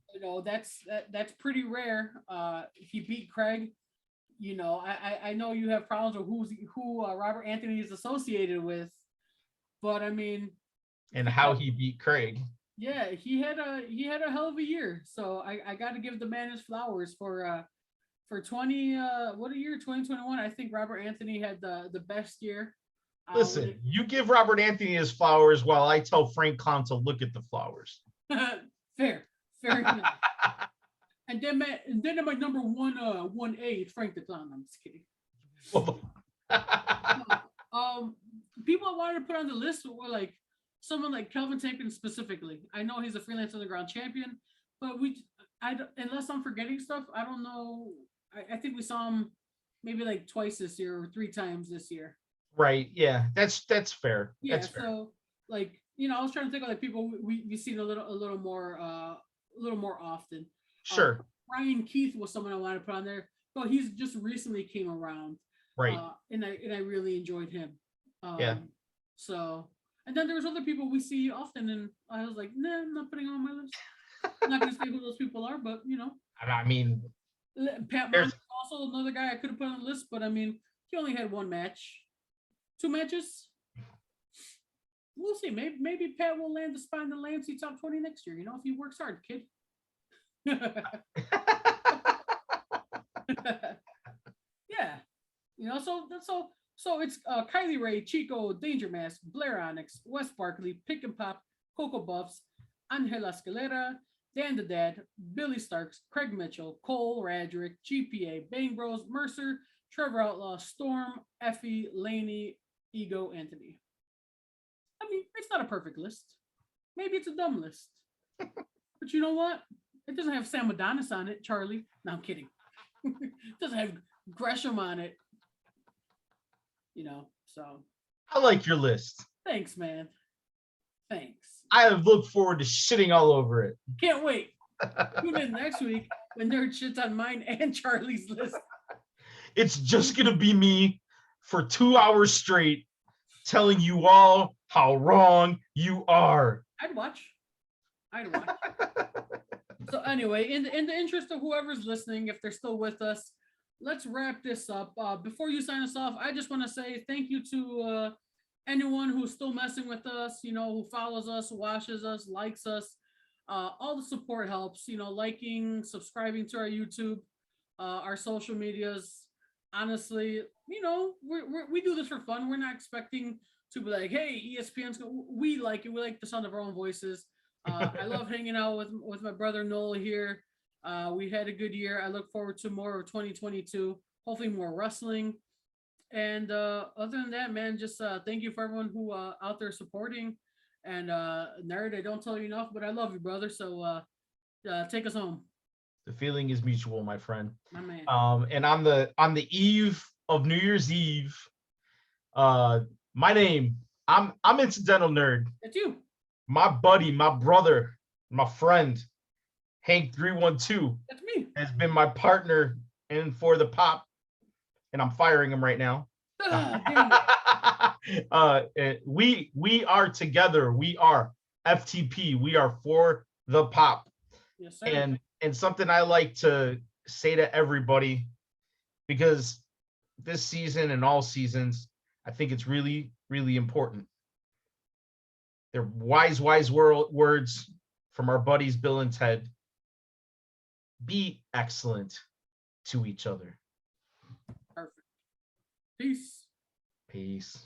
That's pretty rare. He beat Craig. I know you have problems with who Robert Anthony is associated with, but I mean, and how he beat Craig. Yeah, he had a hell of a year. So I got to give the man his flowers for 2021. I think Robert Anthony had the best year. Listen, you give Robert Anthony his flowers while I tell Frank Clown to look at the flowers. Fair enough. And then my number 1A, Frank the Clown. I'm just kidding. People I wanted to put on the list were like someone like Kelvin Tankman specifically. I know he's a Freelance Underground champion, but unless I'm forgetting stuff, I don't know. I think we saw him maybe like twice this year or 3 times this year. Right. Yeah. That's fair. Yeah. That's fair. So like, I was trying to think of like people we've seen a little more little more often. Sure. Ryan Keith was someone I wanted to put on there, but he's just recently came around. Right. And I really enjoyed him. Yeah. So, and then there was other people we see often, and I was like, nah, I'm not putting on my list. I'm not gonna say who those people are, but you know, I mean, Pat Mon is also another guy I could have put on the list, but I mean, he only had one match, 2 matches. We'll see. Maybe Pat will land the spot in the Lancie top 20 next year. You know, if he works hard, kid. Yeah, you know, so it's Kylie Ray, Chico, Danger Mask, Blair Onyx, Wes Barkley, Pick and Pop, Coco Buffs, Angela Escalera, Dan the Dad, Billy Starks, Craig Mitchell, Cole Radrick, GPA, Bang Bros, Mercer, Trevor Outlaw, Storm, Effie, Laney, Ego, Anthony. I mean, it's not a perfect list. Maybe it's a dumb list. But you know what? It doesn't have Sam Adonis on it, Charlie. No, I'm kidding. It doesn't have Gresham on it. You know, so. I like your list. Thanks, man. Thanks. I have looked forward to shitting all over it. Can't wait. Tune in next week when Nerd shits on mine and Charlie's list. It's just going to be me for 2 hours straight telling you all how wrong you are. I'd watch. So anyway, in the interest of whoever's listening, if they're still with us, let's wrap this up. Before you sign us off, I just want to say thank you to anyone who's still messing with us, you know, who follows us, watches us, likes us. All the support helps, you know, liking, subscribing to our YouTube, our social medias. Honestly, you know, we do this for fun. We're not expecting to be like, hey, ESPN's. We like it. We like the sound of our own voices. I love hanging out with my brother Noel here. We had a good year. I look forward to more of 2022. Hopefully more wrestling. And other than that, man, just thank you for everyone who out there supporting. And Nerd, I don't tell you enough, but I love you, brother. So take us home. The feeling is mutual, my friend. My man. And on the eve of New Year's Eve, my name, I'm Incidental Nerd. It's you. My buddy, my brother, my friend, Hank 312. That's me. Has been my partner in For the Pop, and I'm firing him right now. We are together. We are FTP. We are For the Pop. Yes, sir. And something I like to say to everybody, because this season and all seasons, I think it's really, really important. They're wise words from our buddies Bill and Ted. Be excellent to each other. Perfect. Peace. Peace.